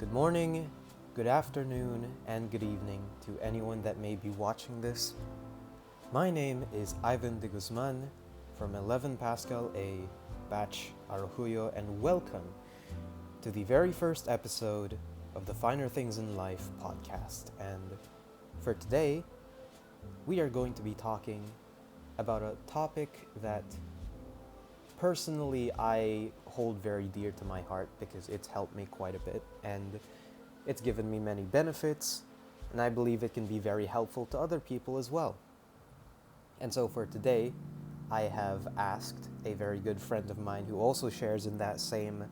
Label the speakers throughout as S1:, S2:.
S1: Good morning, good afternoon, and good evening to anyone that may be watching this. My name is Ivan de Guzman from 11 Pascal A, Batch Arojuyo, and welcome to the very first episode of the Finer Things in Life podcast. And for today, we are going to be talking about a topic that personally I hold very dear to my heart because it's helped me quite a bit and it's given me many benefits, and I believe it can be very helpful to other people as well. And so for today, I have asked a very good friend of mine who also shares in that same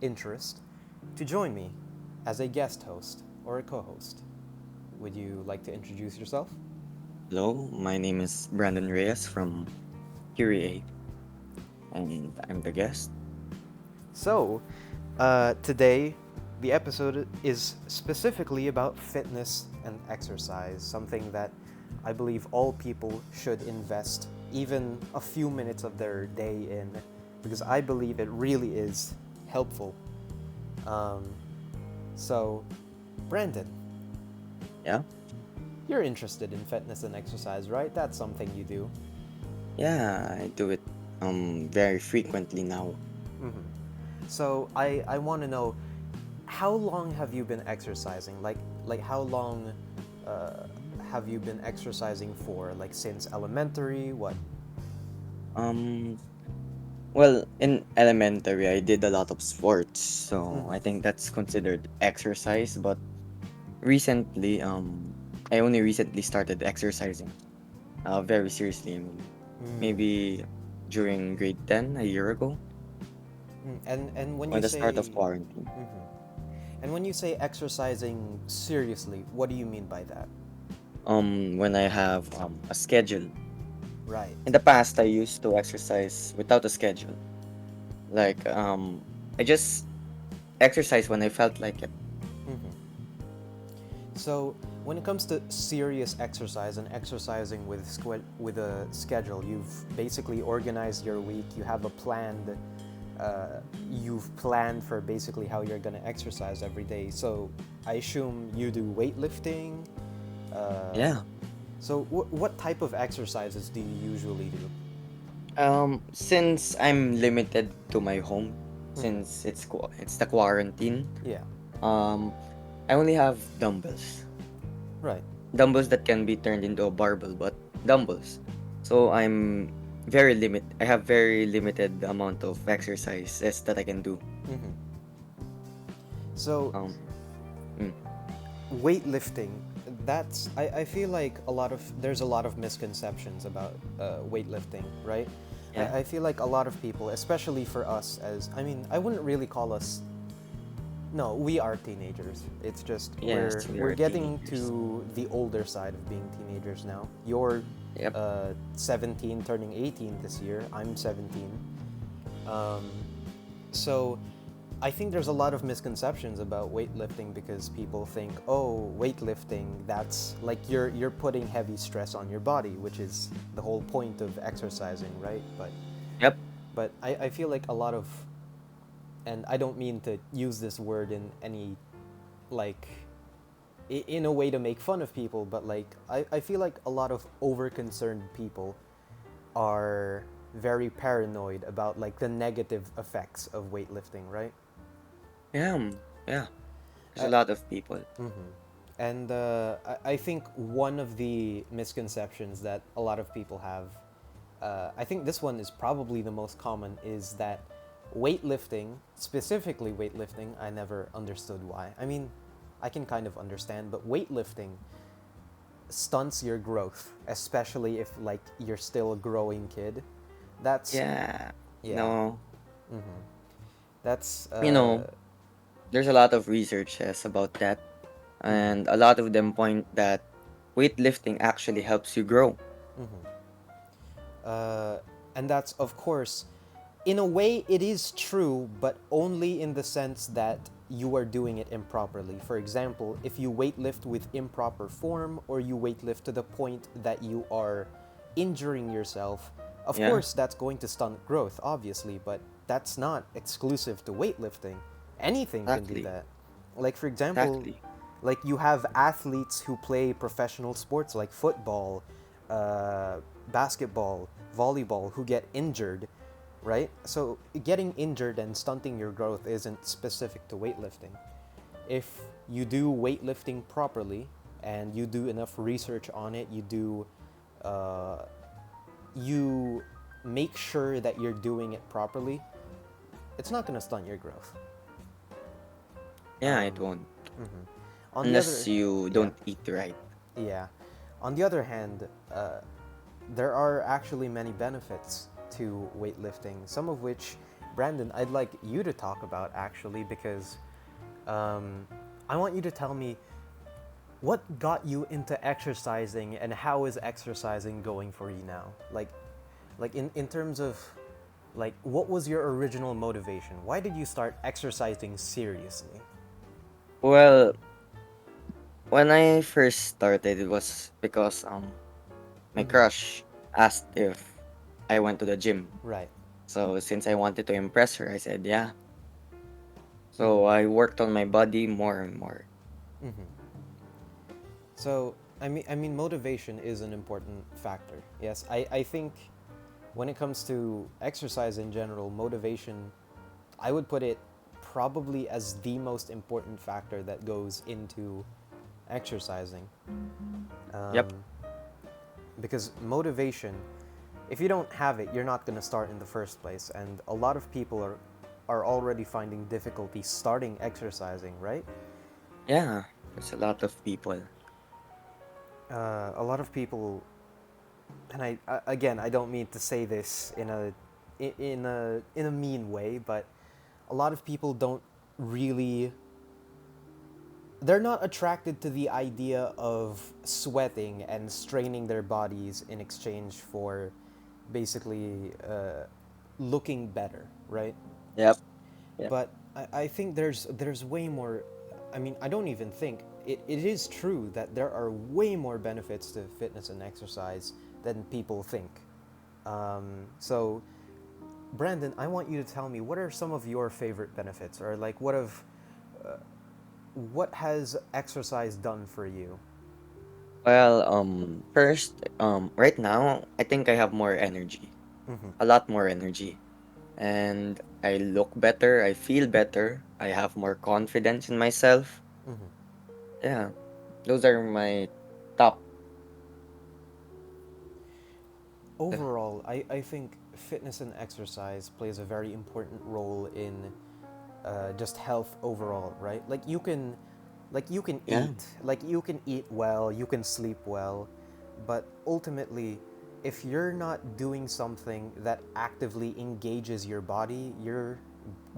S1: interest to join me as a guest host or a co-host. Would you like to introduce yourself?
S2: Hello, my name is Brandon Reyes from Curie, and I'm the guest.
S1: So, today, the episode is specifically about fitness and exercise, something that I believe all people should invest even a few minutes of their day in, because I believe it really is helpful. Um, so, Brandon,
S2: Yeah,
S1: you're interested in fitness and exercise, right? That's something you do.
S2: yeah, I do it very frequently now.
S1: hmm So, I want to know, how long have you been exercising? Like how long uh, have you been exercising for? Like since elementary? What?
S2: Um, well, in elementary, I did a lot of sports, so I
S1: Mm-hmm.
S2: think that's considered exercise. But recently, I only recently started exercising, very seriously. I mean, maybe during grade 10 a year ago,
S1: And when
S2: when
S1: you
S2: the start
S1: say
S2: of quarantine.
S1: and when you say exercising seriously, what do you mean by that?
S2: When I have a schedule.
S1: Right.
S2: In the past, I used to exercise without a schedule. Like, I just exercise when I felt like it.
S1: So when it comes to serious exercise and exercising with with a schedule, you've basically organized your week. You have a planned. You've planned for basically how you're gonna exercise every day. So I assume you do weightlifting. Uh,
S2: Yeah.
S1: so what type of exercises do you usually do?
S2: Since I'm limited to my home,
S1: Mm-hmm.
S2: since it's the quarantine,
S1: Yeah.
S2: um, I only have dumbbells.
S1: Right.
S2: Dumbbells that can be turned into a barbell, but dumbbells. So I'm very limit. I have very limited amount of exercises that I can do.
S1: Mm-hmm. So
S2: Um, mm,
S1: weightlifting, I feel like there's a lot of misconceptions about weightlifting, right?
S2: yeah.
S1: I feel like a lot of people, especially for us, as I mean, I wouldn't really call us, no, we are teenagers. It's just
S2: Yes, we
S1: we're
S2: are
S1: getting
S2: teenagers.
S1: to the older side of being teenagers now. You're
S2: Yep.
S1: 17 turning 18 this year. I'm 17. um, so I think there's a lot of misconceptions about weightlifting because people think, oh, weightlifting, that's like you're putting heavy stress on your body, which is the whole point of exercising, right?
S2: Yep.
S1: But I feel like a lot of, and I don't mean to use this word in any like in a way to make fun of people, but like I feel like a lot of over concerned people are very paranoid about like the negative effects of weightlifting, right?
S2: Yeah. Yeah. There's a
S1: I,
S2: lot of people.
S1: And I think one of the misconceptions that a lot of people have, I think this one is probably the most common, is that weightlifting, specifically weightlifting, I never understood why. I mean, I can kind of understand, but weightlifting stunts your growth, especially if like you're still a growing kid. That's
S2: Yeah.
S1: yeah,
S2: No.
S1: that's
S2: You know, there's a lot of researches about that, and a lot of them point that weightlifting actually helps you grow.
S1: uh, and that's of course, in a way, it is true, but only in the sense that you are doing it improperly. For example, if you weightlift with improper form or you weightlift to the point that you are injuring yourself, of
S2: Yeah.
S1: course, that's going to stunt growth, obviously, but that's not exclusive to weightlifting. Anything can do
S2: Exactly.
S1: that. Like, for example,
S2: Exactly.
S1: like you have athletes who play professional sports like football, uh, basketball, volleyball, who get injured, right? So getting injured and stunting your growth isn't specific to weightlifting. If you do weightlifting properly and you do enough research on it, uh, you make sure that you're doing it properly, it's not going to stunt your growth.
S2: Yeah, it
S1: Um,
S2: won't.
S1: mhm. On the
S2: Unless
S1: other,
S2: you
S1: yeah,
S2: don't eat right.
S1: yeah. On the other hand, there are actually many benefits to weightlifting, some of which, Brandon, I'd like you to talk about actually, because um, I want you to tell me what got you into exercising and how is exercising going for you now? Like in terms of like what was your original motivation? Why did you start exercising seriously?
S2: Well, when I first started, it was because my
S1: Mm-hmm.
S2: crush asked if I went to the gym.
S1: Right.
S2: So since I wanted to impress her, I said yeah. So I
S1: Mm-hmm.
S2: worked on my body more and more.
S1: Mm-hmm. So I mean motivation is an important factor. Yes, I think when it comes to exercise in general, motivation, I would put it probably as the most important factor that goes into exercising. Um,
S2: Yep.
S1: because motivation, if you don't have it, you're not going to start in the first place. And a lot of people are already finding difficulty starting exercising, right?
S2: Yeah. There's a lot of people.
S1: A lot of people, and again, I don't mean to say this in a mean way, but a lot of people don't really, they're not attracted to the idea of sweating and straining their bodies in exchange for basically looking better, right?
S2: Yep. Yep.
S1: But I think there's way more. I mean, I don't even think it is true that there are way more benefits to fitness and exercise than people think. So, Brandon, I want you to tell me what are some of your favorite benefits, or like what has exercise done for you?
S2: Well, first, right now, I think I have more energy,
S1: Mm-hmm.
S2: a lot more energy, and I look better. I feel better. I have more confidence in myself.
S1: Mm-hmm.
S2: Yeah, those are my top. uh,
S1: Overall, I think fitness and exercise plays a very important role in just health overall, right? Like you can
S2: Yeah,
S1: eat well, you can sleep well, but ultimately, if you're not doing something that actively engages your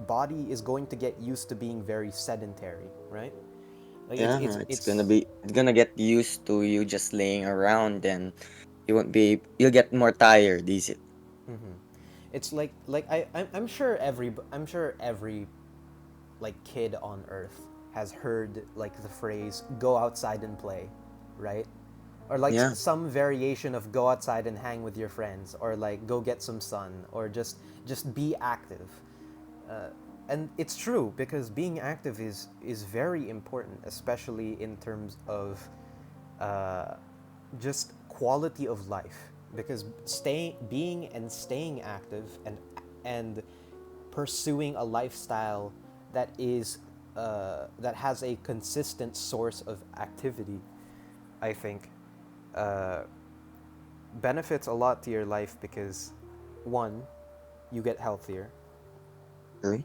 S1: body is going to get used to being very sedentary, right? Like it's it's
S2: yeah. It's gonna
S1: it's
S2: be. It's gonna get used to you just laying around, and you won't be. You'll get more tired. Easy.
S1: mhm. It's like I'm sure every like kid on earth has heard like the phrase go outside and play, right? Or like
S2: Yeah,
S1: some variation of go outside and hang with your friends, or like go get some sun, or just be active. uh, and it's true because being active is very important, especially in terms of uh, just quality of life, because staying active and pursuing a lifestyle that has a consistent source of activity, I think, uh, benefits a lot to your life because, one, you get healthier.
S2: true.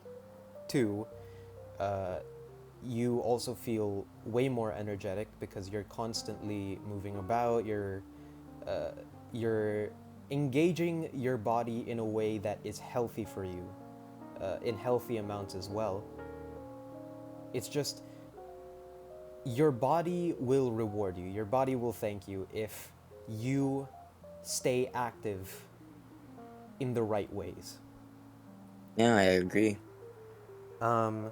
S1: Two, uh, you also feel way more energetic because you're constantly moving about. Uh, you're engaging your body in a way that is healthy for you, in healthy amounts as well. It's just your body will reward you. Your body will thank you if you stay active in the right ways.
S2: Yeah, I agree.
S1: Um,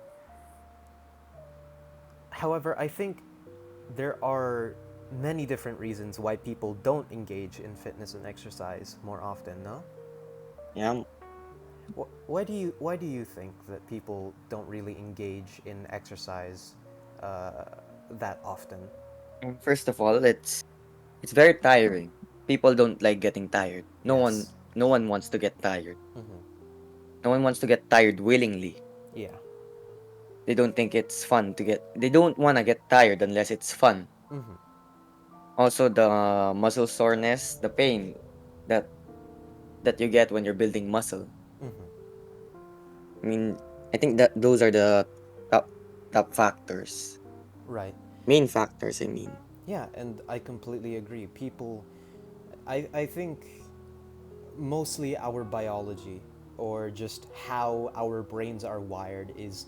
S1: However, I think there are many different reasons why people don't engage in fitness and exercise more often, no?
S2: Yeah,
S1: Why do you think that people don't really engage in exercise uh, that often.
S2: First of all, it's very tiring. People don't like getting tired.
S1: Yes.
S2: No one wants to get tired.
S1: Mm-hmm.
S2: No one wants to get tired willingly.
S1: Yeah.
S2: They don't think it's fun to get. They don't want to get tired unless it's fun.
S1: Mm-hmm.
S2: Also, the muscle soreness, the pain that that you get when you're building muscle.
S1: Mm-hmm.
S2: I mean, I think that those are the top top factors,
S1: Right.
S2: main factors. I mean,
S1: Yeah, and I completely agree. I think mostly our biology or just how our brains are wired is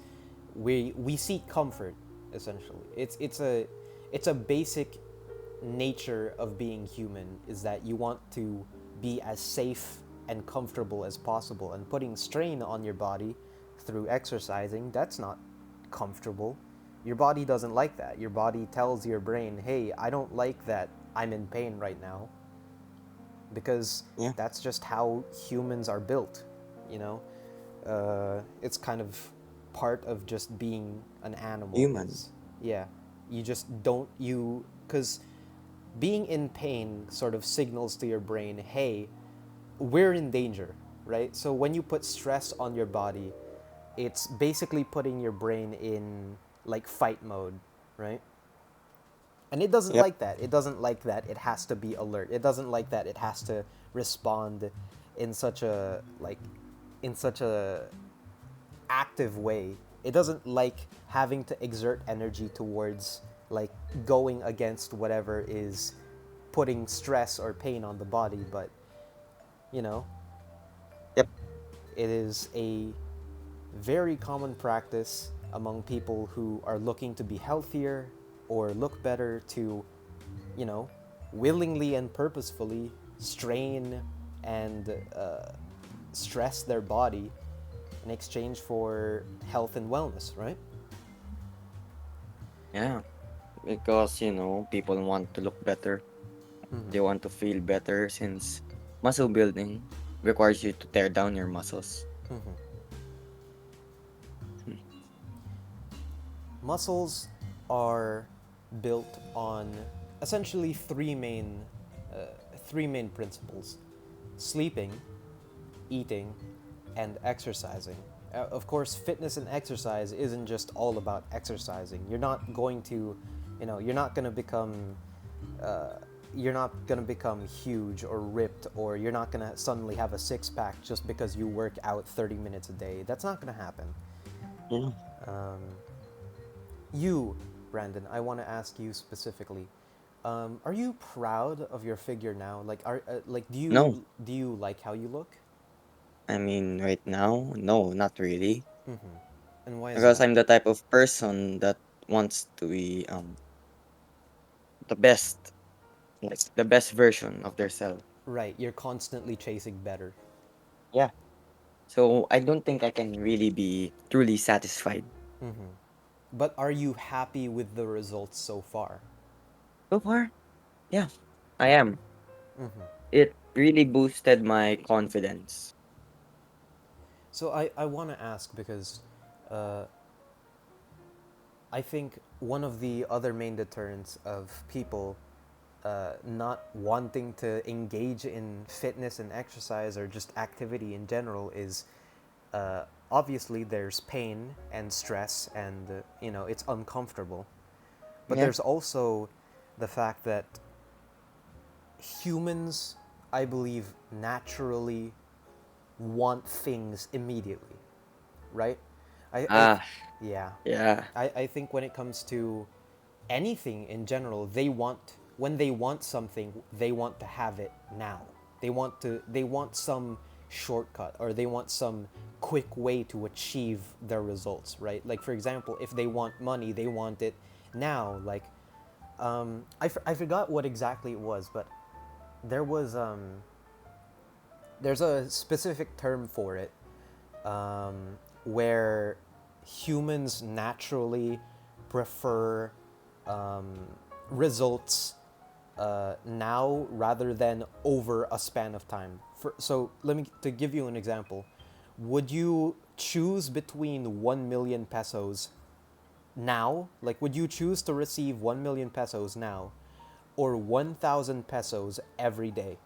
S1: we seek comfort essentially. It's a basic nature of being human is that you want to be as safe and comfortable as possible, and putting strain on your body through exercising, that's not comfortable. Your body doesn't like that. Your body tells your brain, hey, I don't like that I'm in pain right now, because
S2: yeah,
S1: that's just how humans are built, you know? It's kind of part of just being an animal
S2: human.
S1: is, yeah, you just don't, because being in pain sort of signals to your brain, hey, we're in danger, right? So when you put stress on your body, it's basically putting your brain in like fight mode, right? And it doesn't
S2: Yep.
S1: like that. It doesn't like that it has to be alert. It doesn't like that it has to respond in such a like in such a active way. It doesn't like having to exert energy towards like going against whatever is putting stress or pain on the body, but you know,
S2: Yep.
S1: it is a very common practice among people who are looking to be healthier or look better to, you know, willingly and purposefully strain and stress their body in exchange for health and wellness, right?
S2: Yeah. Because people want to look better. They
S1: Mm-hmm.
S2: want to feel better since muscle building requires you to tear down your muscles.
S1: Mm-hmm.
S2: Hmm.
S1: Muscles are built on essentially uh, three main principles: sleeping, eating, and exercising. Of course, fitness and exercise isn't just all about exercising. You're not going to, you're not going to become, uh, you're not going to become huge or ripped, or you're not going to suddenly have a six pack just because you work out 30 minutes a day. That's not going to happen.
S2: Yeah.
S1: Um, you, Brandon, I want to ask you specifically. Are you proud of your figure now? Like, do
S2: No,
S1: you like how you look?
S2: I mean right now, no, not really.
S1: Mm-hmm. And why is
S2: Because
S1: that?
S2: I'm the type of person that wants to be the best, like the best version of their self.
S1: Right, you're constantly chasing better.
S2: Yeah. So I don't think I can really be truly satisfied.
S1: Mm-hmm. But are you happy with the results so far?
S2: So far, yeah, I am.
S1: Mm-hmm.
S2: It really boosted my confidence.
S1: So I want to ask because uh, I think one of the other main deterrents of people not wanting to engage in fitness and exercise or just activity in general is obviously there's pain and stress and it's uncomfortable, but
S2: Yeah.
S1: there's also the fact that humans, I believe, naturally want things immediately, right?
S2: Ah,
S1: Yeah,
S2: yeah.
S1: I think when it comes to anything in general, when they want something, they want to have it now. They want some shortcut, or they want some quick way to achieve their results, right? Like for example, if they want money, they want it now. Like I forgot what exactly it was, but there was there's a specific term for it, where humans naturally prefer um, results now rather than over a span of time. So let me to give you an example. Would you choose between 1 million pesos now, like, would you choose to receive 1 million pesos now or 1,000 pesos every day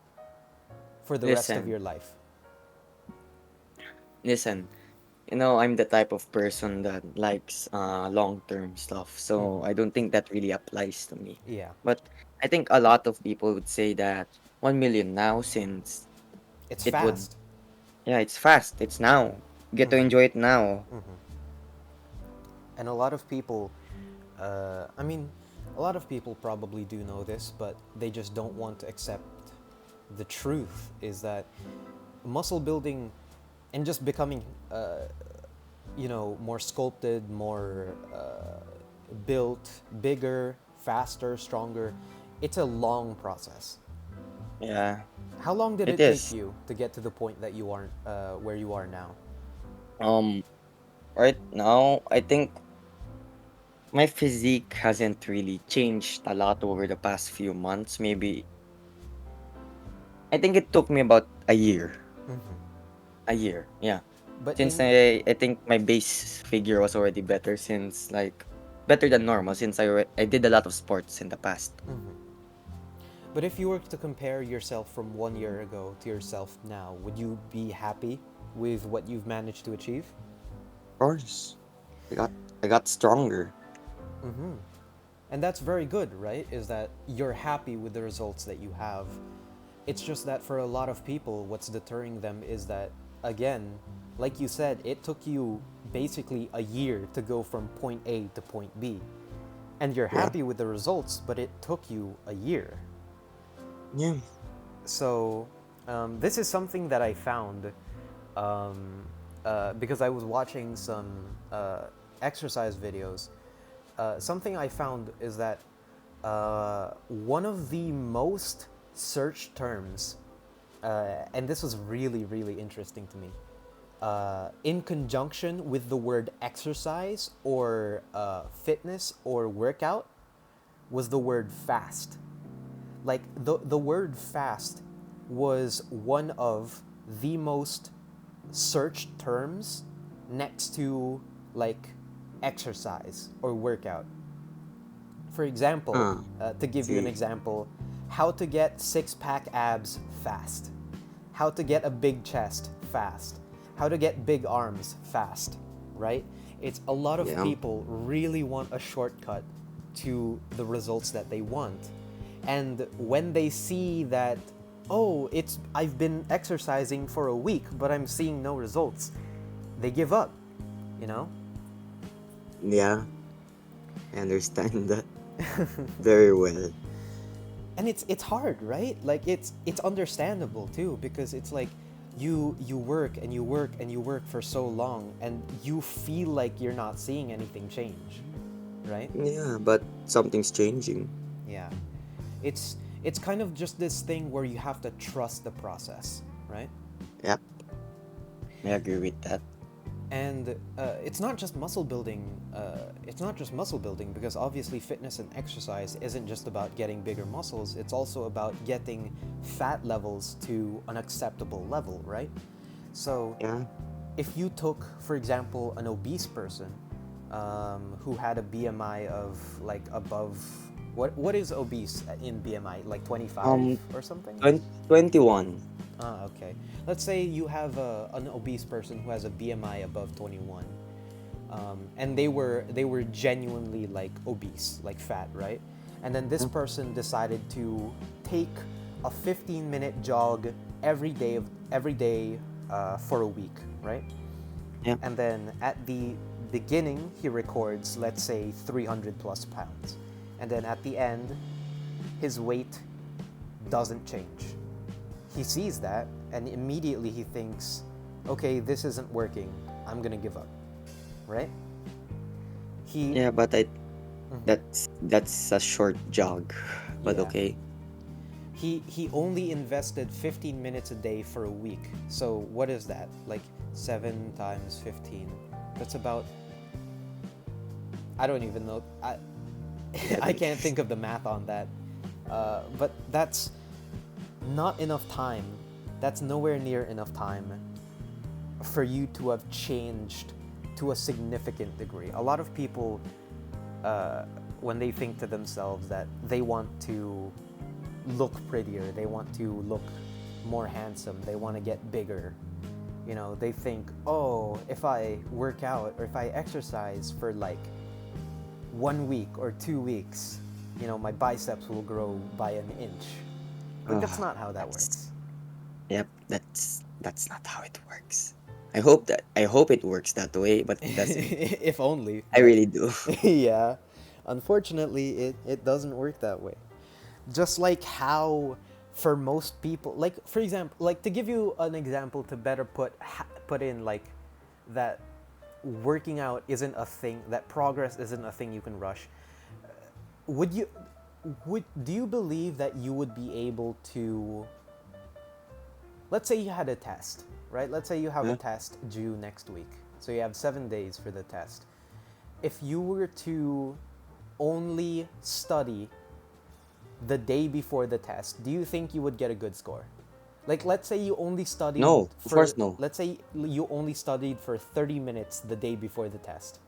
S1: for the rest of
S2: Listen,
S1: your life?
S2: listen. I'm the type of person that likes long-term stuff, so
S1: Mm-hmm.
S2: I don't think that really applies to me.
S1: Yeah,
S2: But I think a lot of people would say that 1 million now, since
S1: it's
S2: it would,
S1: fast.
S2: yeah, it's fast, it's now. You get to
S1: Mm-hmm.
S2: enjoy it now.
S1: Mm-hmm. And a lot of people, I mean, a lot of people probably do know this, but they just don't want to accept the truth is that muscle building and just becoming, more sculpted, more built, bigger, faster, stronger, it's a long process.
S2: Yeah,
S1: How long did
S2: it
S1: it take
S2: is.
S1: you to get to the point that you are where you are now?
S2: Um, right now, I think my physique hasn't really changed a lot over the past few months. Maybe I think it took me about a year.
S1: Hmm.
S2: A year, yeah.
S1: But
S2: Since
S1: in
S2: I think my base figure was already better, since like better than normal, since I did a lot of sports in the past.
S1: Mhm. But if you were to compare yourself from 1 year ago to yourself now, would you be happy with what you've managed to achieve?
S2: Of course, I got I got stronger.
S1: Mm-hmm. And that's very good, right? Is that you're happy with the results that you have. It's just that for a lot of people, what's deterring them is that, again, like you said, it took you basically a year to go from point A to point B. And you're
S2: Yeah,
S1: happy with the results, but it took you a year.
S2: yeah.
S1: So, this is something that I found um, because I was watching some exercise videos. Something I found is that one of the most searched terms, and this was really, really interesting to me, in conjunction with the word exercise or fitness or workout, was the word fast. Like the word fast was one of the most searched terms next to like exercise or workout. For example,
S2: Huh.
S1: to give you an
S2: See,
S1: example, how to get six pack abs fast, how to get a big chest fast, how to get big arms fast, right? It's a lot of
S2: yeah,
S1: people really want a shortcut to the results that they want. And when they see that, oh, it's I've been exercising for a week, but I'm seeing no results, they give up, you know?
S2: yeah. I understand that very well.
S1: And it's hard, right? Like it's understandable too because it's like you work and you work and you work for so long and you feel like you're not seeing anything change, right?
S2: Yeah, but something's changing.
S1: Yeah. It's kind of just this thing where you have to trust the process, right?
S2: Yep, I agree with that.
S1: And it's not just muscle building. It's not just muscle building because obviously fitness and exercise isn't just about getting bigger muscles. It's also about getting fat levels to an acceptable level, right? So,
S2: Yeah.
S1: if you took, for example, an obese person who had a BMI of like above what is obese in BMI, like 25
S2: Um,
S1: or something?
S2: 21.
S1: Ah, okay. Let's say you have an obese person who has a BMI above 21, and they were genuinely like obese, like fat, right? And then this
S2: Yeah,
S1: person decided to take a 15-minute jog every day for a week, right?
S2: yeah,
S1: And then at the beginning, he records, let's say, 300 plus pounds, and then at the end, his weight doesn't change. He sees that and immediately he thinks, okay, this isn't working. I'm going to give up, right? He,
S2: yeah, but
S1: mhm,
S2: that's a short jog. But
S1: yeah.
S2: okay.
S1: He only invested 15 minutes a day for a week. So what is that? Like 7 times 15. That's about, I don't even know. I
S2: 11.
S1: can't think of the math on that. But that's not enough time. That's nowhere near enough time for you to have changed to a significant degree. A lot of people uh, when they think to themselves that they want to look prettier, they want to look more handsome, they want to get bigger. You know, they think, oh, if I work out or if I exercise for like 1 week or 2 weeks, you know, my biceps will grow by an inch. But that's
S2: Oh,
S1: not how that
S2: that's
S1: works.
S2: yep. That's not how it works. I hope it works that way, but it doesn't.
S1: If only,
S2: I
S1: but
S2: really do.
S1: yeah, unfortunately, it doesn't work that way. Just like how for most people, like for example, like to give you an example to better put in like that working out isn't a thing, that progress isn't a thing you can rush. Would you would do you believe that you would be able to, let's say you had a test, right? Let's say you have a
S2: Huh?
S1: test due next week. So you have 7 days for the test. If you were to only study the day before the test, do you think you would get a good score? Like let's say you only studied
S2: No, of
S1: for
S2: course no.
S1: let's say you only studied for 30 minutes the day before the test.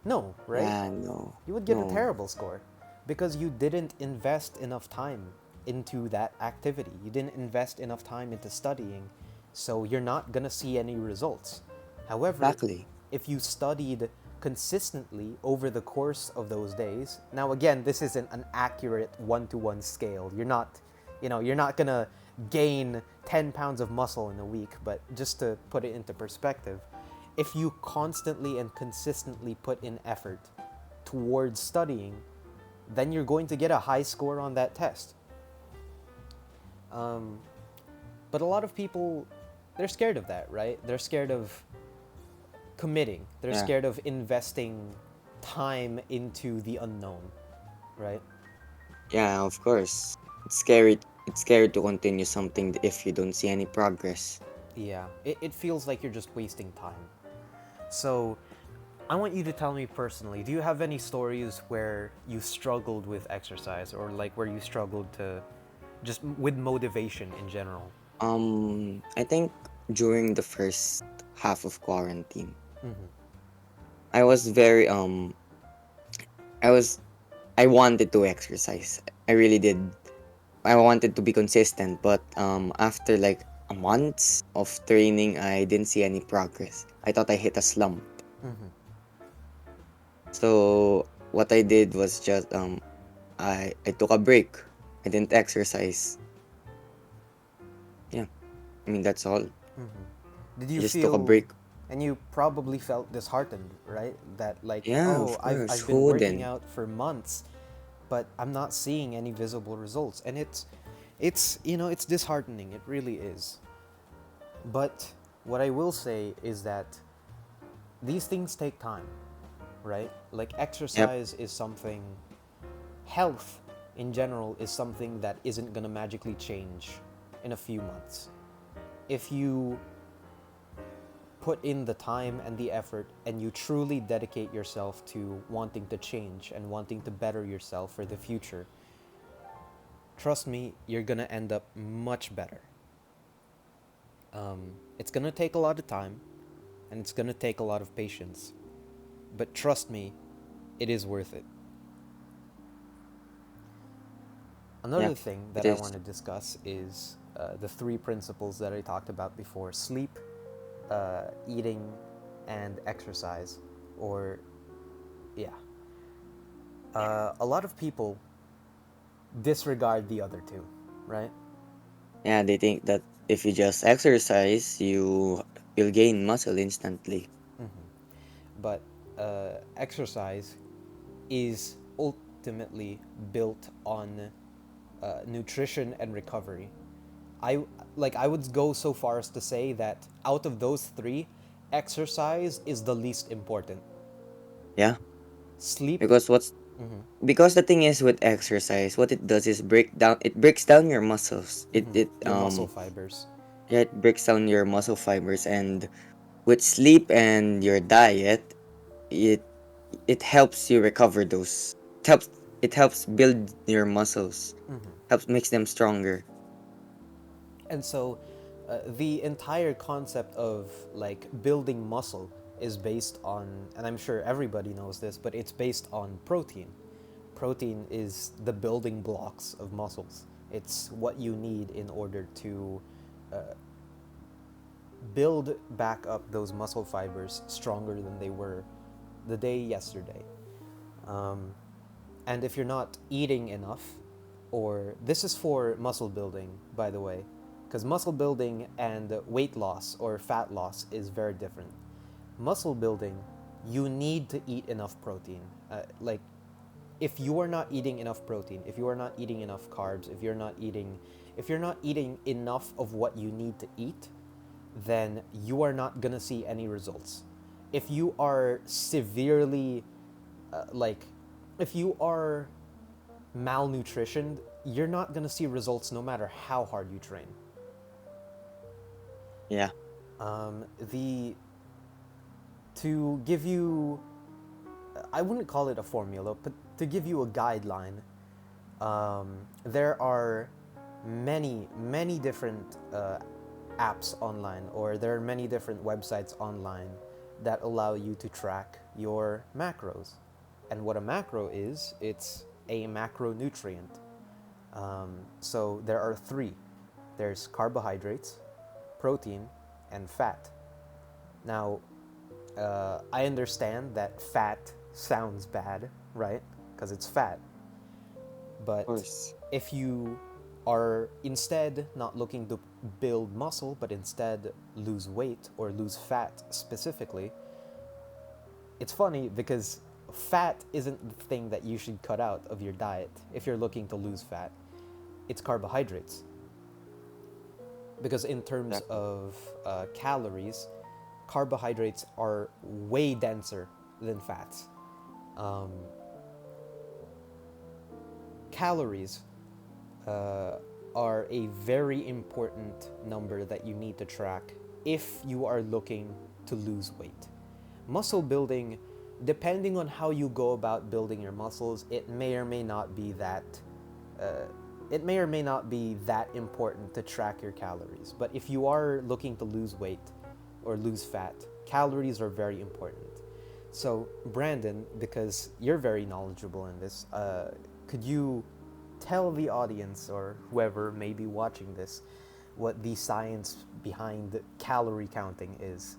S1: No, right?
S2: Yeah, no,
S1: You would get a
S2: no.
S1: terrible score because you didn't invest enough time into that activity. You didn't invest enough time into studying, so you're not going to see any results. However,
S2: Exactly.
S1: if you studied consistently over the course of those days, now again, this isn't an accurate one-to-one scale. You're not going to gain 10 pounds of muscle in a week, but just to put it into perspective, if you constantly and consistently put in effort towards studying, then you're going to get a high score on that test. Um, but a lot of people, they're scared of that, right? They're scared of committing, they're
S2: Yeah,
S1: scared of investing time into the unknown, right?
S2: yeah, of course. It's scary. It's scary to continue something if you don't see any progress.
S1: Yeah, it feels like you're just wasting time. So, I want you to tell me personally, do you have any stories where you struggled with exercise or like where you struggled to just with motivation in general?
S2: I think during the first half of quarantine,
S1: Mm-hmm.
S2: I was very I was I wanted to exercise. I really did. I wanted to be consistent, but after like a month of training, I didn't see any progress. I thought I hit a slump.
S1: Mm-hmm.
S2: So what I did was just I took a break. I didn't exercise. Yeah, I mean that's all.
S1: Did
S2: I
S1: you
S2: just took a
S1: feel,
S2: break.
S1: and you probably felt disheartened, right? That like,
S2: Yeah,
S1: oh,
S2: of
S1: I've
S2: course.
S1: I've been
S2: Who
S1: working
S2: wouldn't?
S1: out for months, but I'm not seeing any visible results, and it's disheartening. It really is. But what I will say is that these things take time, right? Like
S2: Yep.
S1: exercise is something, health in general is something that isn't gonna magically change in a few months. If you put in the time and the effort and you truly dedicate yourself to wanting to change and wanting to better yourself for the future, trust me, you're gonna end up much better. It's gonna take a lot of time and it's gonna take a lot of patience, but trust me, it is worth it.
S2: Yeah,
S1: Another thing
S2: it
S1: that I
S2: is.
S1: want to discuss is the three principles that I talked about before: sleep, eating, and exercise. Or, yeah. A lot of people disregard the other two, right?
S2: Yeah, they think that if you just exercise, you'll gain muscle instantly.
S1: But exercise is ultimately built on nutrition and recovery. I I would go so far as to say that out of those three, exercise is the least important.
S2: Yeah,
S1: Sleep,
S2: because because the thing is with exercise, what it does is breaks down your muscles.
S1: your muscle fibers.
S2: Yeah, it breaks down your muscle fibers, and with sleep and your diet, it it helps you recover those. It helps build your muscles. Helps makes them stronger.
S1: And so the entire concept of like building muscle is based on, and I'm sure everybody knows this, but it's based on protein. Protein is the building blocks of muscles. It's what you need in order to build back up those muscle fibers stronger than they were the day yesterday. Um, and if you're not eating enough, or this is for muscle building, by the way, because muscle building and weight loss or fat loss is very different. Muscle building, you need to eat enough protein. Like, if you are not eating enough protein, if you are not eating enough carbs, if you're not eating enough of what you need to eat, then you are not gonna see any results. If you are severely, like, if you are malnutritioned, you're not gonna see results no matter how hard you train.
S2: Yeah.
S1: The to give you, I wouldn't call it a formula, but to give you a guideline, there are many different apps online, or there are many different websites online that allow you to track your macros. And what a macro is, it's a macronutrient. So there are three. There's carbohydrates, protein, and fat. Now, I understand that fat sounds bad, right? Because it's fat.
S2: Of
S1: But
S2: course.
S1: if you are instead not looking to build muscle, but instead lose weight or lose fat specifically, it's funny because fat isn't the thing that you should cut out of your diet if you're looking to lose fat. It's carbohydrates. Because in terms
S2: Exactly.
S1: of calories, carbohydrates are way denser than fats. Um, Calories uh, are a very important number that you need to track if you are looking to lose weight. Muscle building, depending on how you go about building your muscles, uh, it may or may not be that important to track your calories. But if you are looking to lose weight or lose fat, calories are very important. So, Brandon, because you're very knowledgeable in this, could you tell the audience or whoever may be watching this what the science behind calorie counting is?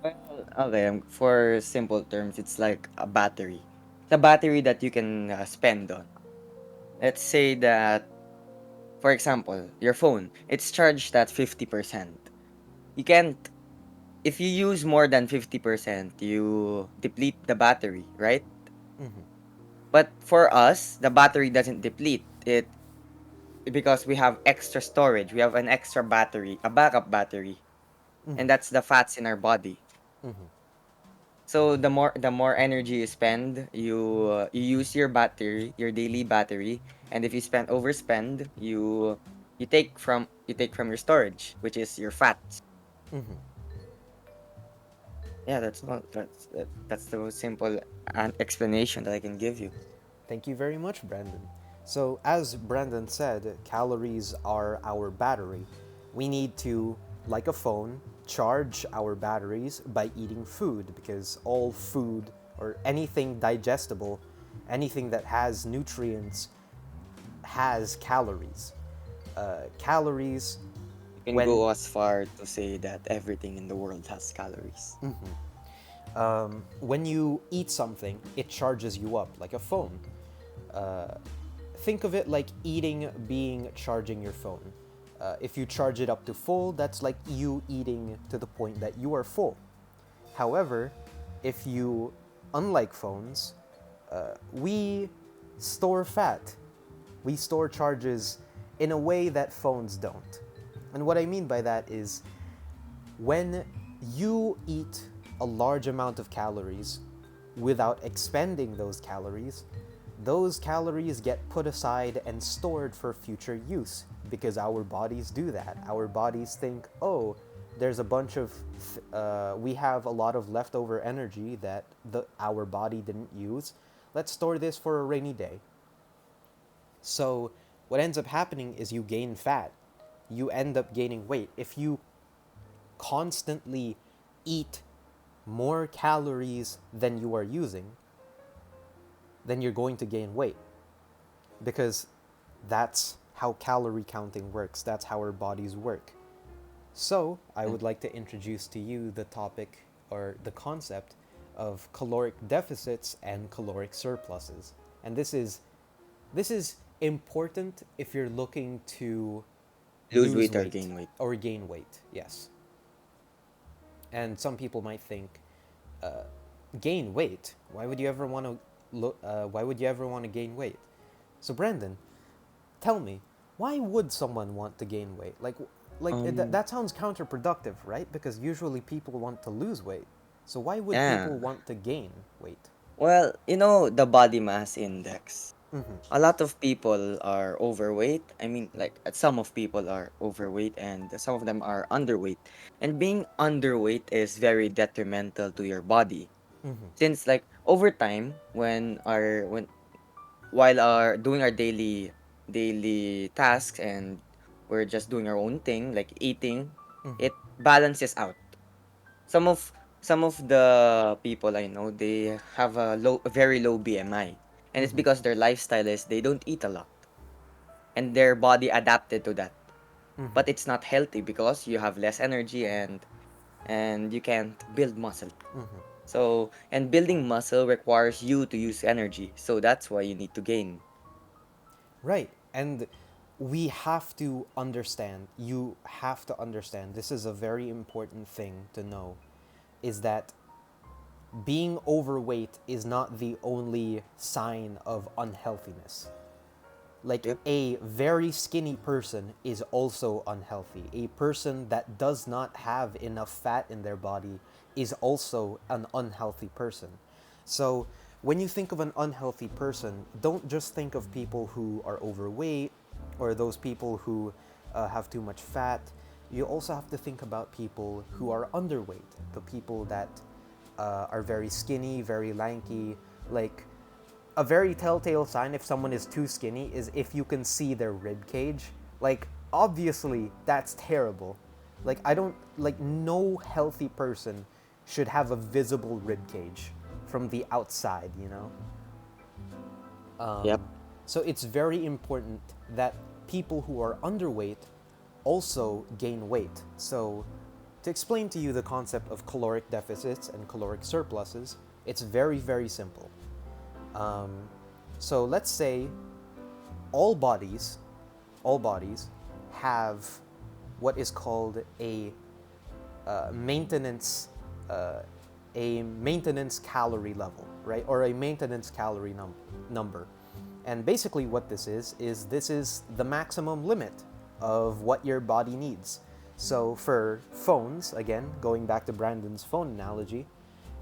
S2: Well, okay, for simple terms, it's like a battery. It's a battery that you can spend on. Let's say that, for example, your phone, it's charged at 50%. You can't, if you use more than 50%, you deplete the battery, right?
S1: Mm-hmm.
S2: But for us, the battery doesn't deplete it because we have extra storage. We have an extra battery, a backup battery,
S1: Mm-hmm.
S2: and that's the fats in our body.
S1: Mm-hmm.
S2: So the more energy you spend, you use your battery, your daily battery, and if you overspend, you take from your storage, which is your fats.
S1: Mm-hmm.
S2: Yeah, that's all. That's the most simple explanation that I can give you.
S1: Thank you very much, Brandon. So, as Brandon said, calories are our battery. We need to, like a phone, charge our batteries by eating food because all food or anything digestible, anything that has nutrients, has calories. Calories,
S2: You can
S1: when
S2: go as far to say that everything in the world has calories.
S1: when you eat something, it charges you up like a phone. Think of it like eating being charging your phone. If you charge it up to full, that's like you eating to the point that you are full. However, if you, unlike phones, we store fat. We store charges in a way that phones don't. And what I mean by that is when you eat a large amount of calories without expending those calories get put aside and stored for future use because our bodies do that. Our bodies think, oh, there's a bunch of, we have a lot of leftover energy that our body didn't use. Let's store this for a rainy day. So, what ends up happening is you gain fat. You end up gaining weight. If you constantly eat more calories than you are using, then you're going to gain weight, because that's how calorie counting works. That's how our bodies work. So, I
S2: Yeah.
S1: would like to introduce to you the topic or the concept of caloric deficits and caloric surpluses. And this is important if you're looking to
S2: Lose
S1: lose
S2: weight or
S1: weight
S2: gain weight.
S1: or gain weight. Yes. And some people might think, uh, gain weight. Why would you ever want to why would you ever want to gain weight? So Brandon, tell me, why would someone want to gain weight?
S2: Um,
S1: That sounds counterproductive, right? Because usually people want to lose weight. So why would
S2: yeah.
S1: people want to gain weight?
S2: Well, the body mass index.
S1: Mm-hmm.
S2: A lot of people are overweight. I mean, like some of people are overweight and some of them are underweight. And being underweight is very detrimental to your body.
S1: Mm-hmm.
S2: Since like over time, when while our doing our daily tasks and we're just doing our own thing, like eating,
S1: Mm-hmm.
S2: it balances out. Some of some of the people I know, they have a very low BMI. And it's
S1: Mm-hmm.
S2: because their lifestyle is they don't eat a lot and their body adapted to that.
S1: Mm-hmm.
S2: But it's not healthy because you have less energy and you can't build muscle.
S1: Mm-hmm.
S2: So, and building muscle requires you to use energy. So that's why you need to gain.
S1: Right. And we have to understand, you have to understand, this is a very important thing to know, is that being overweight is not the only sign of unhealthiness. Like,
S2: Yep.
S1: a very skinny person is also unhealthy. A person that does not have enough fat in their body is also an unhealthy person. So, when you think of an unhealthy person, don't just think of people who are overweight or those people who have too much fat. You also have to think about people who are underweight, the people that are very skinny, very lanky. Like, a very telltale sign if someone is too skinny is if you can see their rib cage. Like, obviously, that's terrible. Like, I don't, like, no healthy person should have a visible rib cage from the outside, you know?
S2: Yep.
S1: So it's very important that people who are underweight also gain weight. So, to explain to you the concept of caloric deficits and caloric surpluses, it's very, very simple. Um, so let's say all bodies, all bodies have what is called maintenance, uh, a maintenance calorie level, right? Or a maintenance calorie number. And basically, what this is the maximum limit of what your body needs. So for phones, again, going back to Brandon's phone analogy,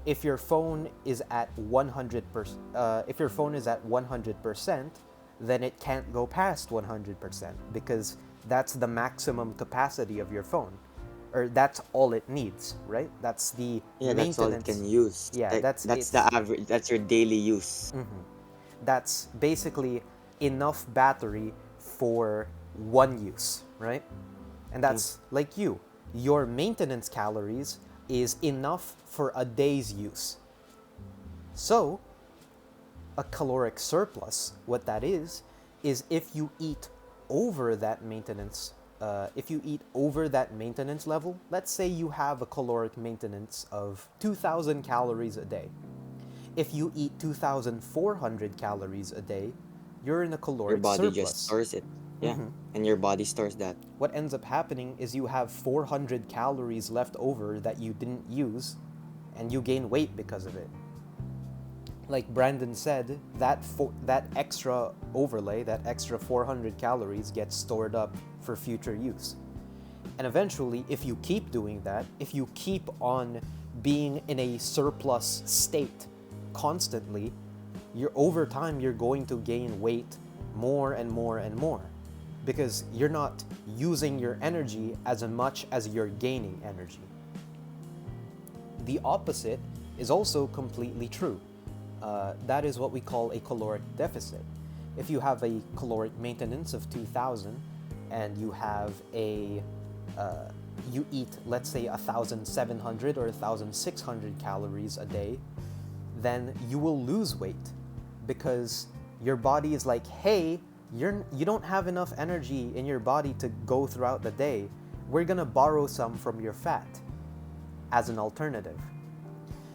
S1: if your phone is at 100%, if your phone is at 100%, then it can't go past 100% because that's the maximum capacity of your phone, or that's all it needs, right? That's the
S2: Yeah, that's all it can
S1: maintenance.
S2: use.
S1: Yeah,
S2: Like
S1: that's
S2: that's the
S1: its.
S2: average. That's your daily use.
S1: That's basically enough battery for one use, right? And
S2: Mm.
S1: that's like you. Your maintenance calories is enough for a day's use. So, a caloric surplus, what that is if you eat over that maintenance, if you eat over that maintenance level, let's say you have a caloric maintenance of 2,000 calories a day. If you eat 2,400 calories a day, you're in a
S2: Your
S1: caloric
S2: body just
S1: surplus.
S2: stores it. Yeah, and your body stores that.
S1: What ends up happening is you have 400 calories left over that you didn't use, and you gain weight because of it. Like Brandon said, that extra overlay, that extra 400 calories gets stored up for future use. And eventually, if you keep doing that, if you keep on being in a surplus state constantly, over time you're going to gain weight more and more and more because you're not using your energy as much as you're gaining energy. The opposite is also completely true. That is what we call a caloric deficit. If you have a caloric maintenance of 2,000 and you have a you eat, let's say, 1,700 or 1,600 calories a day, then you will lose weight because your body is like, hey, you don't have enough energy in your body to go throughout the day. We're gonna borrow some from your fat as an alternative.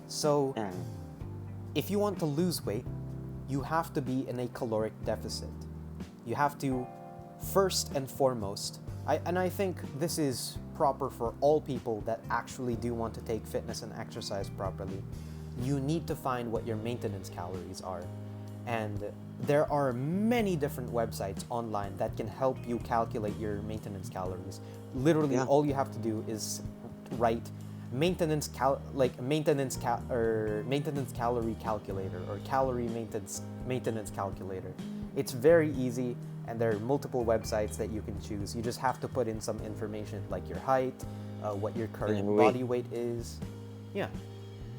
S1: So
S2: Yeah.
S1: if you want to lose weight, you have to be in a caloric deficit. You have to, first and foremost, I think this is proper for all people that actually do want to take fitness and exercise properly. You need to find what your maintenance calories are. And there are many different websites online that can help you calculate your maintenance calories. Literally,
S2: Yeah.
S1: all you have to do is write maintenance calorie calculator or calorie maintenance calculator. It's very easy, and there are multiple websites that you can choose. You just have to put in some information like your height, what your
S2: And
S1: current
S2: your weight.
S1: body weight is. Yeah,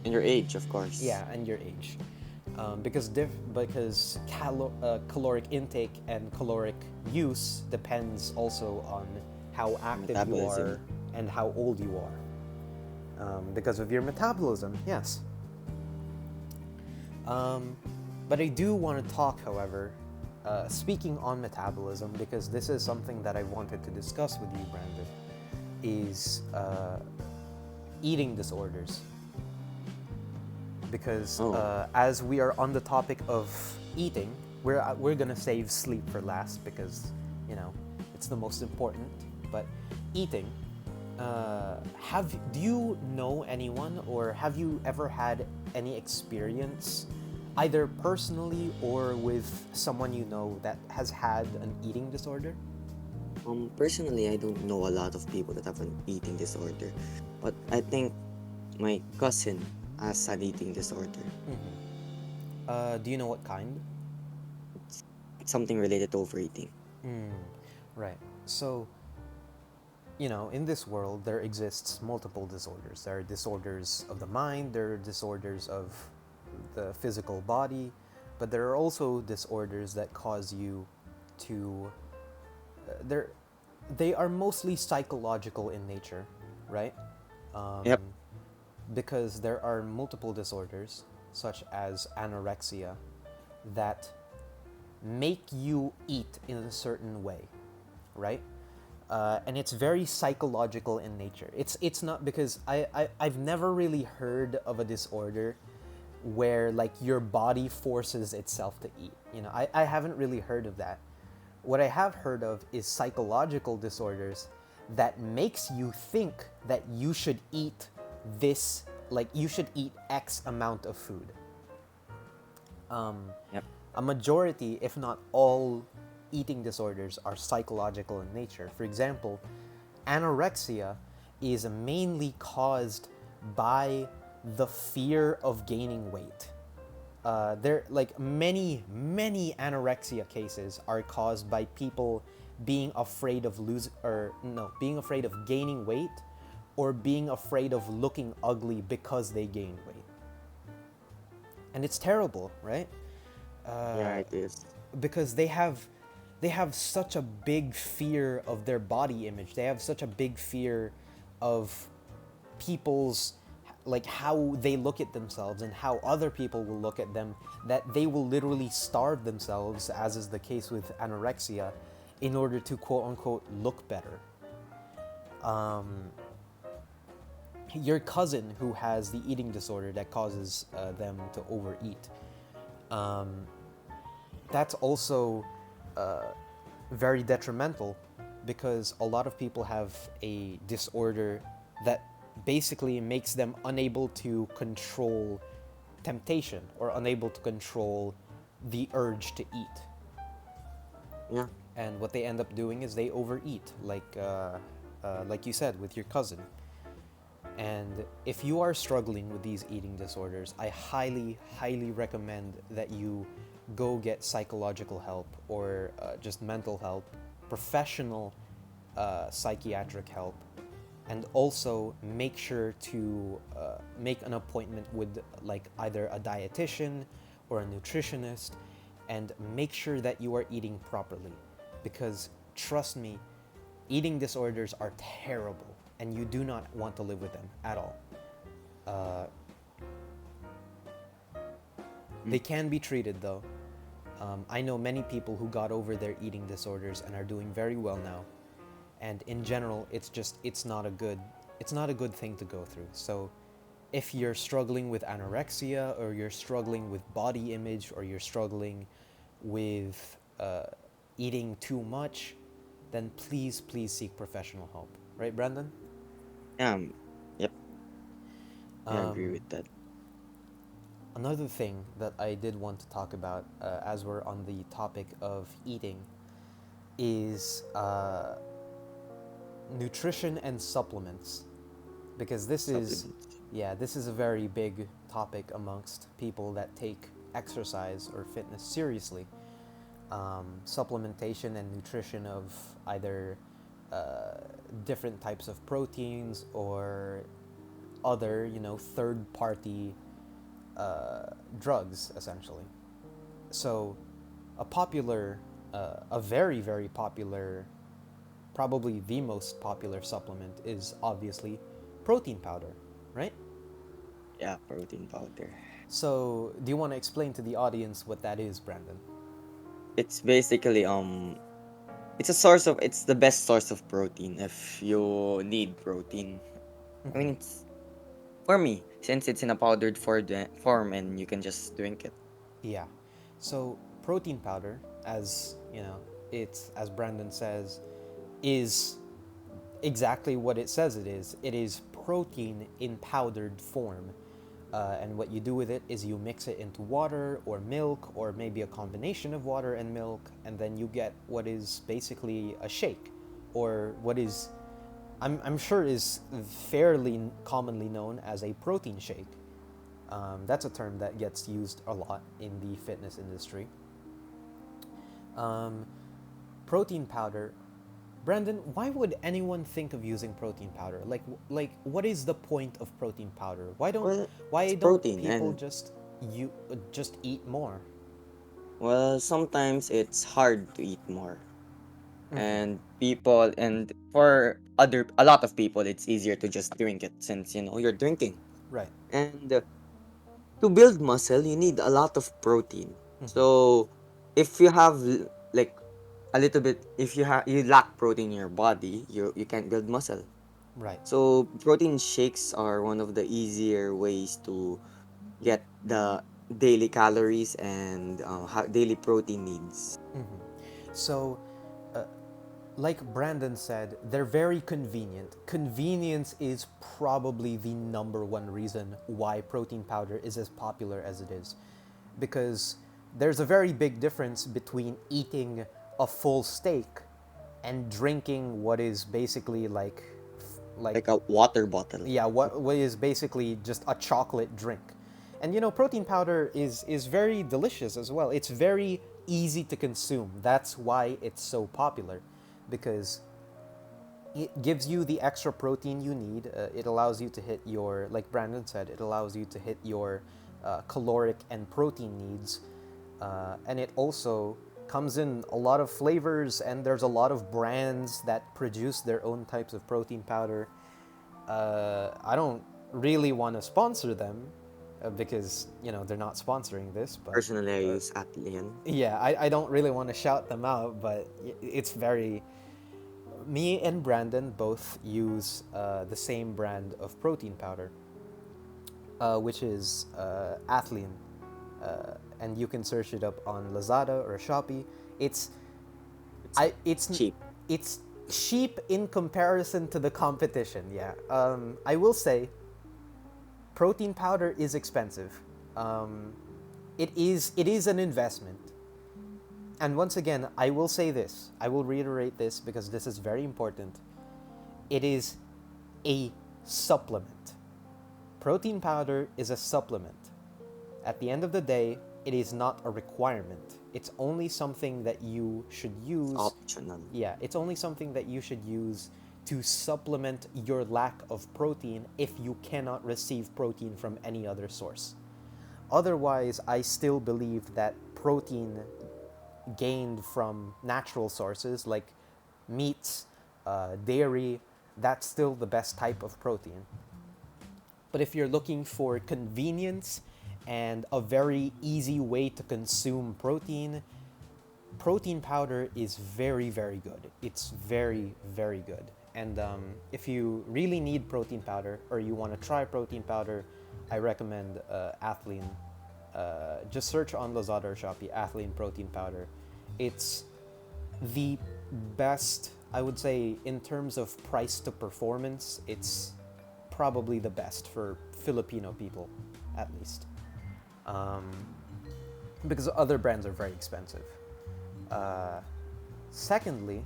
S2: And your age, of course.
S1: yeah, and your age. Because caloric intake and caloric use depends also on how active you
S2: Metabolism.
S1: are and how old you are. Because of your metabolism, yes. But I do want to talk, however, speaking on metabolism, because this is something that I wanted to discuss with you, Brandon, is eating disorders. Because
S2: Oh,
S1: as we are on the topic of eating, we're gonna save sleep for last because, you know, it's the most important. But eating, do you know anyone, or have you ever had any experience, either personally or with someone you know, that has had an eating disorder?
S2: personally, I don't know a lot of people that have an eating disorder, but I think my cousin has an eating disorder.
S1: Do you know what kind?
S2: It's something related to overeating.
S1: Right. So, you know, in this world, there exists multiple disorders. There are disorders of the mind, there are disorders of the physical body, but there are also disorders that cause you to. They're, they are mostly psychological in nature, right?
S2: Yep.
S1: Because there are multiple disorders, such as anorexia, that make you eat in a certain way, right? And it's very psychological in nature. It's not because I've never really heard of a disorder where like your body forces itself to eat. You know, I haven't really heard of that. What I have heard of is psychological disorders that makes you think that you should eat this, like you should eat X amount of food.
S2: Yep.
S1: A majority, if not all, eating disorders are psychological in nature. For example, anorexia is mainly caused by the fear of gaining weight. There, like many anorexia cases are caused by people being afraid of being afraid of gaining weight, or being afraid of looking ugly because they gain weight. And it's terrible, right?
S2: Yeah, it is.
S1: Because they have such a big fear of their body image. They have such a big fear of people's, like how they look at themselves and how other people will look at them, that they will literally starve themselves, as is the case with anorexia, in order to quote unquote look better. Your cousin who has the eating disorder that causes them to overeat, that's also very detrimental, because a lot of people have a disorder that basically makes them unable to control temptation, or unable to control the urge to eat.
S2: Yeah.
S1: And what they end up doing is they overeat, like you said with your cousin. And if you are struggling with these eating disorders, I highly recommend that you go get psychological help, or just mental help, professional psychiatric help, and also make sure to make an appointment with like either a dietitian or a nutritionist, and make sure that you are eating properly, because trust me, eating disorders are terrible. and you do not want to live with them at all. Uh, they can be treated though. I know many people who got over their eating disorders and are doing very well now. And in general, it's not a good thing to go through. So if you're struggling with anorexia, or you're struggling with body image, or you're struggling with eating too much, then please seek professional help. Right, Brandon?
S2: Um, yep, I agree
S1: Um,
S2: with that.
S1: Another thing that I did want to talk about, as we're on the topic of eating, is nutrition and supplements, because
S2: Supplements.
S1: this is a very big topic amongst people that take exercise or fitness seriously. Supplementation and nutrition of either uh, different types of proteins, or other, third party drugs, essentially. So, a very, very popular, probably the most popular supplement is obviously protein powder, right?
S2: Yeah, protein powder.
S1: So, do you want to explain to the audience what that is, Brandon?
S2: It's basically it's the best source of protein if you need protein. I mean, it's for me since it's in a powdered form and you can just drink it.
S1: Yeah. So, protein powder, as it's, as Brandon says, is exactly what it says it is. It is protein in powdered form. And what you do with it is you mix it into water or milk, or maybe a combination of water and milk, and then you get what is basically a shake, or what is, I'm sure, is fairly commonly known as a protein shake. That's a term that gets used a lot in the fitness industry. Um, Protein powder. Brandon, why would anyone think of using protein powder? What is the point of protein powder?
S2: Well, it's
S1: Why don't
S2: protein
S1: people
S2: and
S1: just eat more?
S2: well, sometimes it's hard to eat more.
S1: Mm-hmm.
S2: And people and for other a lot of people it's easier to just drink it since you're drinking.
S1: Right.
S2: And to build muscle, you need a lot of protein.
S1: Mm-hmm.
S2: So if you have like a little bit, if you lack protein in your body, you can't build muscle.
S1: Right.
S2: So protein shakes are one of the easier ways to get the daily calories and daily protein needs.
S1: Mm-hmm. So, uh, like Brandon said, they're very convenient. Convenience is probably the number one reason why protein powder is as popular as it is. Because there's a very big difference between eating a full steak and drinking what is basically like
S2: Like a water bottle.
S1: yeah, what is basically just a chocolate drink. And protein powder is very delicious as well. It's very easy to consume. That's why it's so popular, because it gives you the extra protein you need. It allows you to hit your, like Brandon said, it allows you to hit your caloric and protein needs. And it also comes in a lot of flavors, and there's a lot of brands that produce their own types of protein powder. I don't really want to sponsor them, because they're not sponsoring this, but
S2: Personally, I
S1: uh,
S2: use Atlian.
S1: yeah, I don't really want to shout them out, but it's very. Me and Brandon both use the same brand of protein powder, which is Athlene, and you can search it up on Lazada or Shopee. It's
S2: It's
S1: I it's
S2: cheap.
S1: it's cheap in comparison to the competition. Yeah, I will say protein powder is expensive. Um, it is an investment. And once again, I will say this. I will reiterate this because this is very important. It is a supplement. Protein powder is a supplement. At the end of the day, it is not a requirement. It's only something that you should
S2: It's
S1: use.
S2: optional.
S1: Yeah, it's only something that you should use to supplement your lack of protein if you cannot receive protein from any other source. Otherwise, I still believe that protein gained from natural sources like meats, dairy, that's still the best type of protein. But if you're looking for convenience and a very easy way to consume protein, protein powder is very, very good. It's very, very good. And if you really need protein powder or you want to try protein powder, I recommend Athlean. Just search on Lazada or Shopee, Athlean protein powder. It's the best, I would say, in terms of price to performance, it's probably the best for Filipino people, at least. Um, because other brands are very expensive. Uh, Secondly,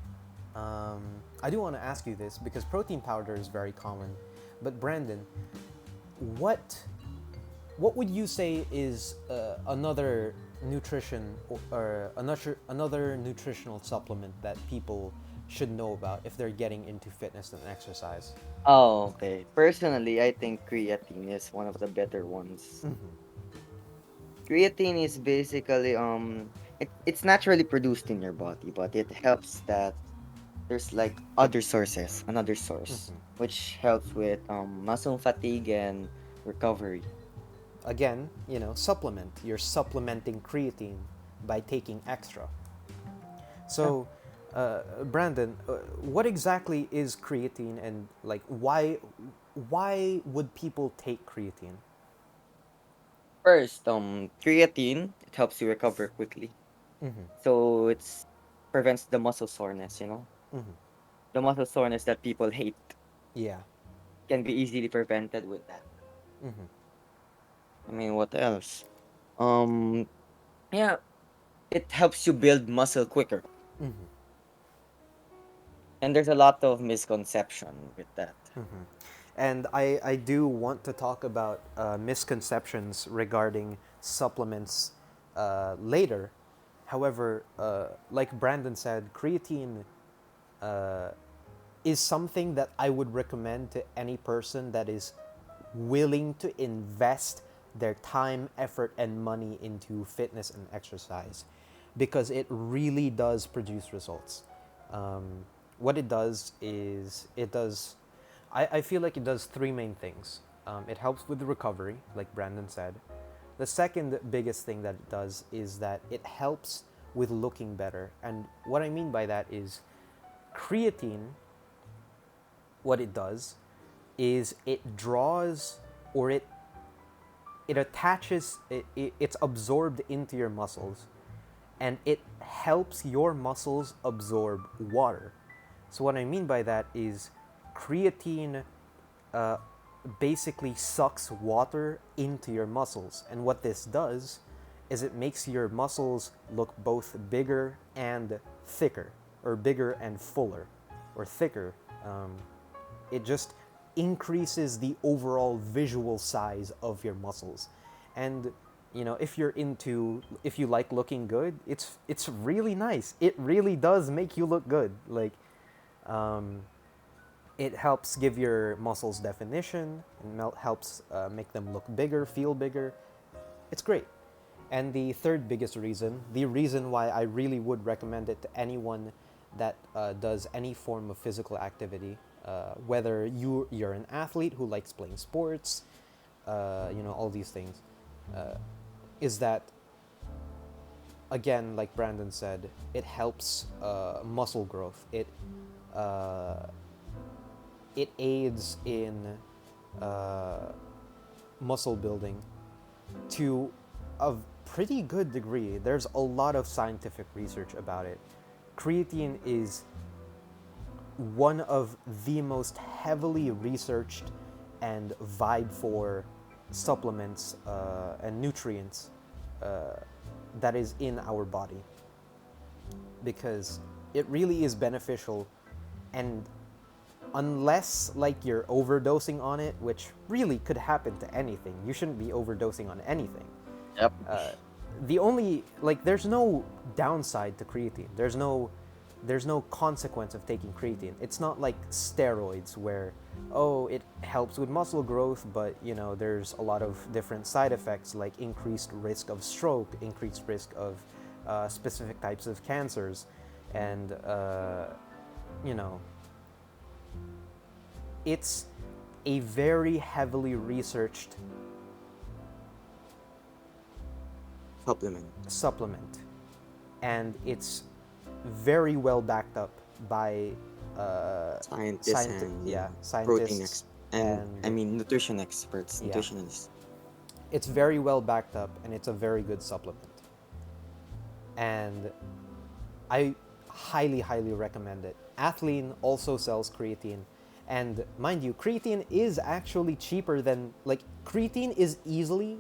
S1: I do want to ask you this because protein powder is very common. But Brandon, what what would you say is another nutrition or another nutritional supplement that people should know about if they're getting into fitness and exercise?
S2: Oh, okay. Personally, I think creatine is one of the better ones.
S1: Mm-hmm.
S2: Creatine is basically it's naturally produced in your body, but it helps that there's like another source,
S1: Mm-hmm.
S2: which helps with muscle fatigue and recovery.
S1: Again, supplement. You're supplementing creatine by taking extra.
S2: Yeah.
S1: So, Brandon, what exactly is creatine, and like why would people take creatine?
S2: First, creatine, it helps you recover quickly.
S1: Mm-hmm.
S2: So it's prevents the muscle soreness,
S1: Mm-hmm.
S2: the muscle soreness that people hate
S1: Yeah.
S2: can be easily prevented with that.
S1: Mm-hmm.
S2: I mean, what else? Um, yeah, it helps you build muscle quicker.
S1: Mm-hmm.
S2: And there's a lot of misconception with that.
S1: Mm-hmm. And I do want to talk about misconceptions regarding supplements later. However, like Brandon said, creatine uh, is something that I would recommend to any person that is willing to invest their time, effort, and money into fitness and exercise because it really does produce results. What it does is I feel like it does three main things. It helps with the recovery, like Brandon said. The second biggest thing that it does is that it helps with looking better. And what I mean by that is creatine, what it does is it draws or it attaches it's absorbed into your muscles and it helps your muscles absorb water. So what I mean by that is creatine uh, basically sucks water into your muscles, and what this does is it makes your muscles look both bigger and thicker, or bigger and fuller, or thicker. Um, it just increases the overall visual size of your muscles. And if you like looking good, it's really nice. It really does make you look good. Like um, it helps give your muscles definition and helps make them look bigger, feel bigger. It's great. And the third biggest reason, the reason why I really would recommend it to anyone that does any form of physical activity, whether you're an athlete who likes playing sports, all these things, uh, is that again, like Brandon said, it helps muscle growth. Uh, it aids in uh, muscle building to a pretty good degree. There's a lot of scientific research about it. Creatine is one of the most heavily researched and vied for supplements and nutrients uh, that is in our body because it really is beneficial, and unless like you're overdosing on it, which really could happen to anything, you shouldn't be overdosing on anything.
S2: Yep.
S1: uh, the only like there's no downside to creatine. There's no consequence of taking creatine. It's not like steroids where it helps with muscle growth, but there's a lot of different side effects like increased risk of stroke, increased risk of specific types of cancers, and you know it's a very heavily researched
S2: Supplement.
S1: supplement, and it's very well backed up by
S2: Scientists and protein
S1: scientists,
S2: and I
S1: and
S2: mean nutrition experts,
S1: yeah,
S2: nutritionists.
S1: it's very well backed up, and it's a very good supplement. And I highly recommend it. Athlean also sells creatine, and mind you, creatine is actually cheaper than, like, creatine is easily,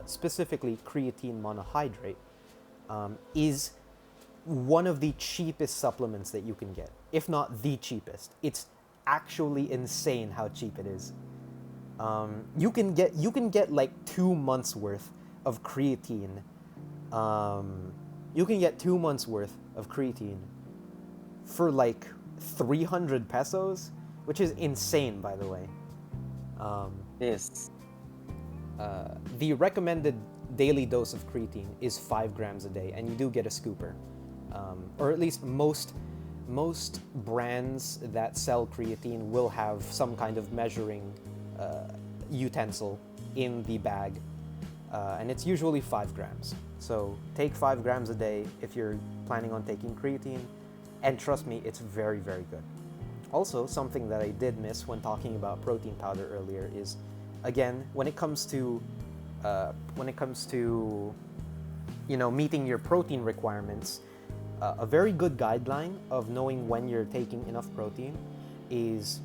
S1: specifically creatine monohydrate, is one of the cheapest supplements that you can get, if not the cheapest. It's actually insane how cheap it is. You can get like 2 months worth of creatine. You can get 2 months worth of creatine for like 300 pesos, which is insane, by the way. Um,
S2: Yes.
S1: the recommended daily dose of creatine is 5 grams a day, and you do get a scooper, or at least most brands that sell creatine will have some kind of measuring utensil in the bag, and it's usually 5 grams. So take 5 grams a day if you're planning on taking creatine, and trust me, it's very, very good. Also, something that I did miss when talking about protein powder earlier is, again, when it comes to meeting your protein requirements, a very good guideline of knowing when you're taking enough protein is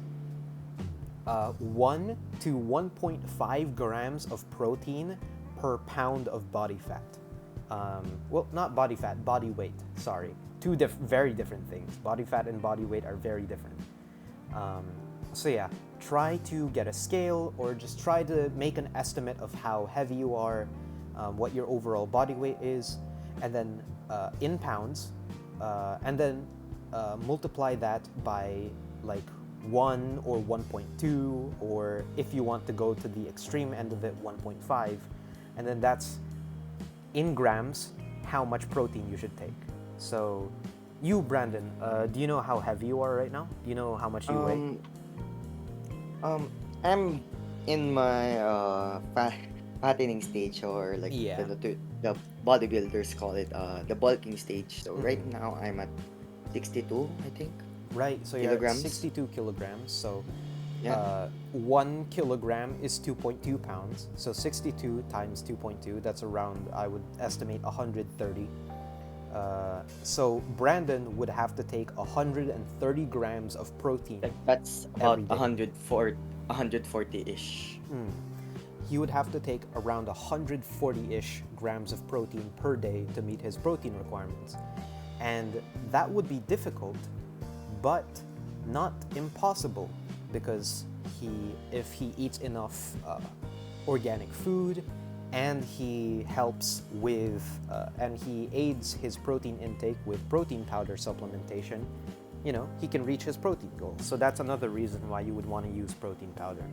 S1: 1 to 1.5 grams of protein per pound of body fat. Well, not body fat, body weight. Sorry, two very different things. Body fat and body weight are very different. So yeah, try to get a scale, or just try to make an estimate of how heavy you are, what your overall body weight is, and then in pounds, and then multiply that by like 1 or 1.2, or if you want to go to the extreme end of it, 1.5, and then that's in grams how much protein you should take. So you, Brandon, do you know how heavy you are right now? Do you know how much you weigh?
S2: Um, I'm in my fattening stage, or like
S1: Yeah.
S2: the bodybuilders call it the bulking stage. So right
S1: Mhm.
S2: now I'm at 62, I think,
S1: Right, so you're at
S2: kilograms.
S1: 62 kilograms. So
S2: Yeah.
S1: 1 kilogram is 2.2 pounds. So 62 times 2.2, that's around, I would estimate, 130. So Brandon would have to take 130 grams of protein
S2: That's
S1: every
S2: about
S1: day.
S2: 140-ish.
S1: He would have to take around 140-ish grams of protein per day to meet his protein requirements. And that would be difficult, but not impossible, because if he eats enough organic food, and he helps with, and he aids his protein intake with protein powder supplementation, he can reach his protein goal. So that's another reason why you would want to use protein powder.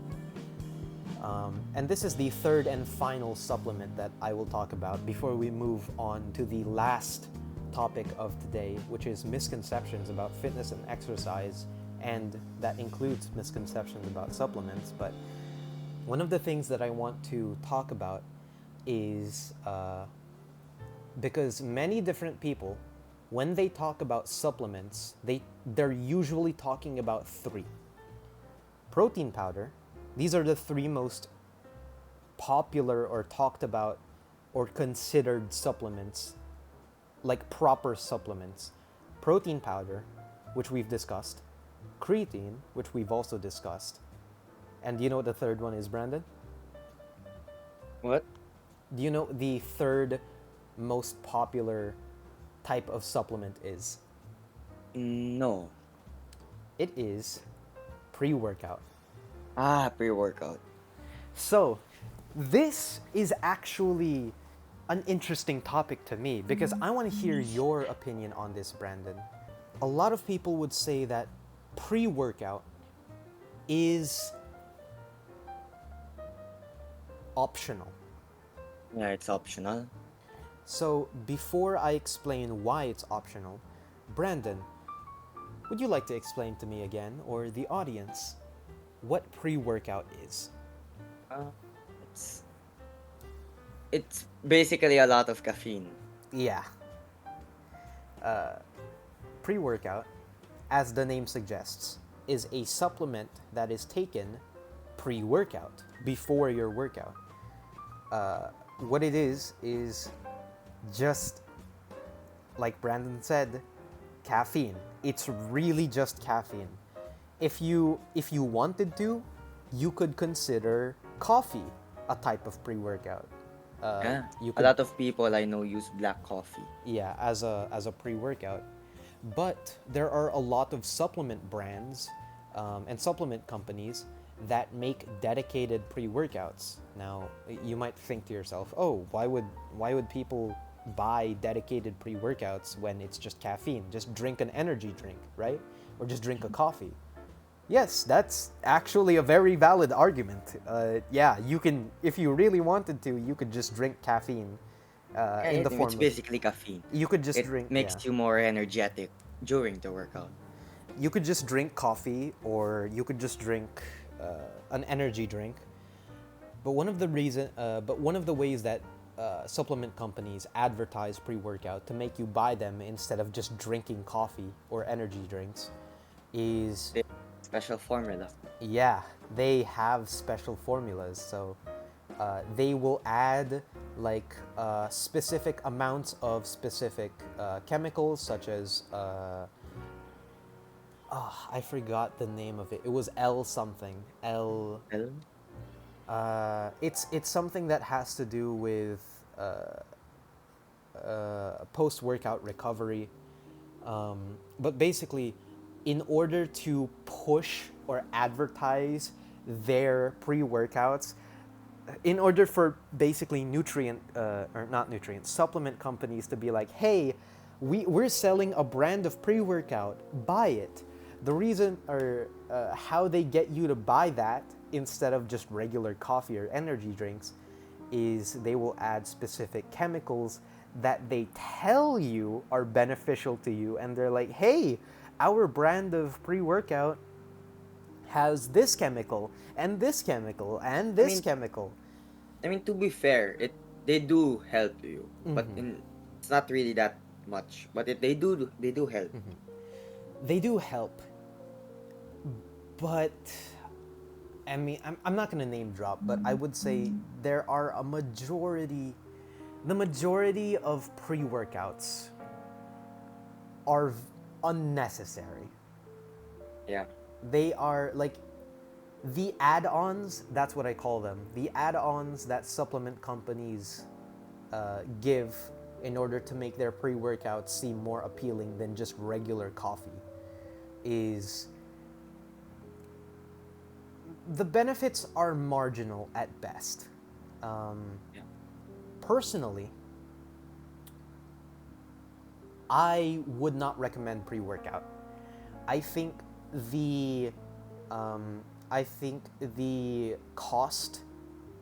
S1: And this is the third and final supplement that I will talk about before we move on to the last topic of today, which is misconceptions about fitness and exercise, and that includes misconceptions about supplements. But one of the things that I want to talk about is because many different people, when they talk about supplements, they're usually talking about 3. Protein powder, these are the 3 most popular or talked about or considered supplements, like proper supplements. Protein powder, which we've discussed, creatine, which we've also discussed, and do you know what the third one is, Brandon?
S2: What?
S1: Do you know the third most popular type of supplement is?
S2: No.
S1: It is pre-workout.
S2: Pre-workout.
S1: So, this is actually an interesting topic to me, because I want to hear your opinion on this, Brandon. A lot of people would say that pre-workout is optional.
S2: Yeah, it's optional.
S1: So, before I explain why it's optional, Brandon, would you like to explain to me again, or the audience, what pre-workout is.
S2: Uh, it's it's basically a lot of caffeine.
S1: Yeah, pre-workout, as the name suggests, is a supplement that is taken pre-workout, before your workout. What it is just like Brandon said, caffeine. It's really just caffeine. If you wanted to, you could consider coffee a type of pre-workout.
S2: Yeah,
S1: You
S2: a
S1: could,
S2: lot of people I know use black coffee.
S1: yeah, as a pre-workout. But there are a lot of supplement brands and supplement companies that make dedicated pre-workouts. Now, you might think to yourself, "Oh, why would people buy dedicated pre-workouts when it's just caffeine? Just drink an energy drink, right? Or just drink a coffee." Yes, that's actually a very valid argument. Yeah, you can, if you really wanted to, you could just drink caffeine
S2: Yeah,
S1: in the
S2: it's
S1: form of.
S2: basically caffeine.
S1: You could just
S2: It
S1: drink,
S2: makes
S1: yeah.
S2: you more energetic during the workout.
S1: You could just drink coffee, or you could just drink an energy drink. But one of the ways that supplement companies advertise pre-workout to make you buy them instead of just drinking coffee or energy drinks is,
S2: They special formula.
S1: yeah, they have special formulas. So they will add like specific amounts of specific chemicals, such as I forgot the name of it. It was L something. L.
S2: Well,
S1: It's something that has to do with post workout recovery. But basically, in order to push or advertise their pre workouts, in order for basically nutrient or not nutrient supplement companies to be like, hey, we're selling a brand of pre-workout, buy it. The reason, or how they get you to buy that instead of just regular coffee or energy drinks, is they will add specific chemicals that they tell you are beneficial to you, and they're like, hey, our brand of pre-workout has this chemical and this chemical and
S2: I
S1: this
S2: mean,
S1: chemical.
S2: to be fair, it they do help you, but
S1: Mm-hmm.
S2: it's not really that much. But they do help.
S1: They do help, but I mean, I'm not going to name drop, but I would say there are the majority of pre workouts are unnecessary.
S2: Yeah,
S1: They are like the add ons, that's what I call them. The add ons that supplement companies give in order to make their pre workouts seem more appealing than just regular coffee is the benefits are marginal at best. Um,
S2: yeah.
S1: Personally, I would not recommend pre-workout. I think the I think the cost,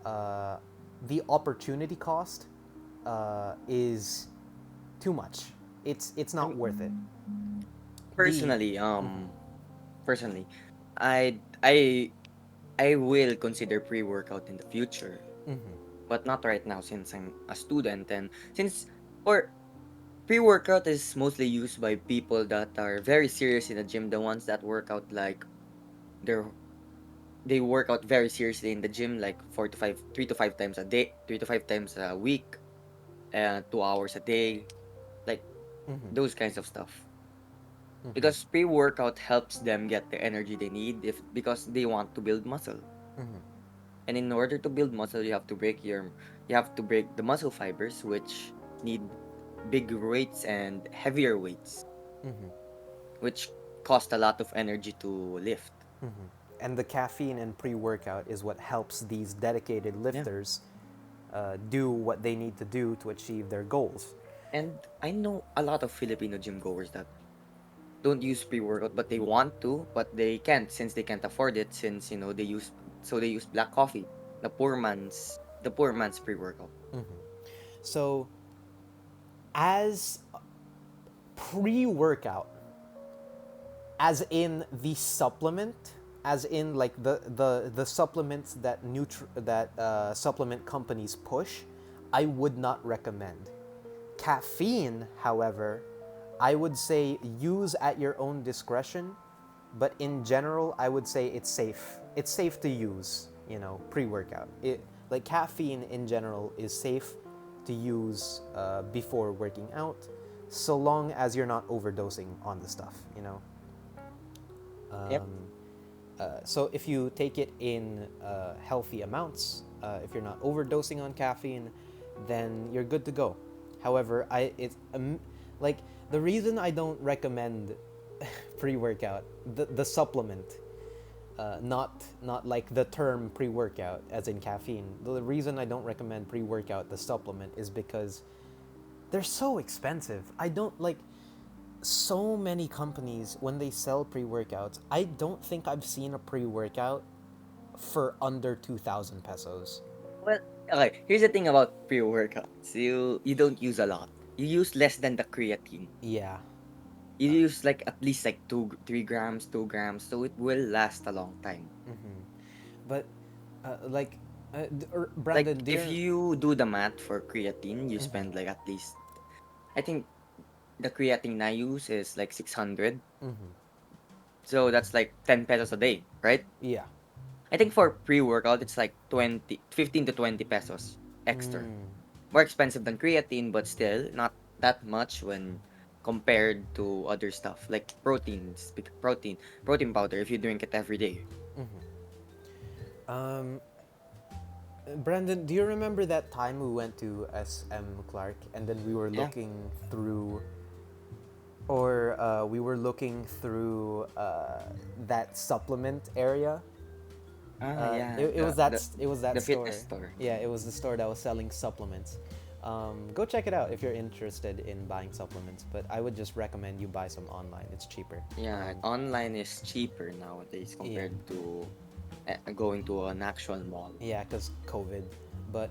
S1: uh, the opportunity cost, is too much. It's
S2: I
S1: not
S2: mean,
S1: worth it. The
S2: personally, personally, I I I will consider pre-workout in the future, but not right now since I'm a student and since or pre-workout is mostly used by people that are very serious in the gym, the ones that work out like they're they work out very seriously in the gym like 3 to 5 times a day, 3 to 5 times a week, and 2 hours a day, like those kinds of stuff. Because pre-workout helps them get the energy they need if because they want to build muscle. And in order to build muscle, you have to break the muscle fibers, which need big weights and heavier weights, which cost a lot of energy to lift.
S1: and the caffeine and pre-workout is what helps these dedicated
S2: Yeah.
S1: lifters do what they need to do to achieve their goals.
S2: And I know a lot of Filipino gym goers that don't use pre-workout, but they want to, but they can't since they can't afford it since they use black coffee, the poor man's pre-workout.
S1: So, as pre-workout, as in the supplement, as in like the supplements that supplement companies push, I would not recommend. Caffeine, however, I would say use at your own discretion, but in general, I would say it's safe. It's safe to use, pre-workout. Like caffeine in general is safe to use before working out, so long as you're not overdosing on the stuff.
S2: Yep.
S1: Um, so if you take it in healthy amounts, if you're not overdosing on caffeine, then you're good to go. However, like the reason I don't recommend pre-workout, the supplement, not like the term pre-workout as in caffeine. The reason I don't recommend pre-workout, the supplement, is because they're so expensive. I don't like so many companies when they sell pre-workouts. I don't think I've seen a pre-workout for under 2,000 pesos.
S2: Well, okay. Here's the thing about pre-workouts. You don't use a lot. You use less than the creatine.
S1: Yeah.
S2: You
S1: Uh,
S2: use like at least like 3 grams, 2 grams, so it will last a long time.
S1: but like
S2: Like
S1: Brandon,
S2: if
S1: dear.
S2: you do the math for creatine, you spend like at least, I think the creatine I use is like 600. So that's like 10 pesos a day, right?
S1: Yeah.
S2: I think for pre-workout, it's like 15 to 20 pesos extra. More expensive than creatine, but still not that much when compared to other stuff like protein powder if you drink it every day.
S1: Um, Brandon, do you remember that time we went to SM Clark and then we were
S2: Yeah.
S1: looking through, or we were looking through that supplement area?
S2: Yeah,
S1: It was it was that
S2: the fitness
S1: store.
S2: store.
S1: Yeah, it was the store that was selling supplements. Go check it out if you're interested in buying supplements. But I would just recommend you buy some online. It's cheaper.
S2: Yeah, online is cheaper nowadays
S1: Yeah,
S2: compared to going to an actual mall.
S1: yeah, cause COVID. But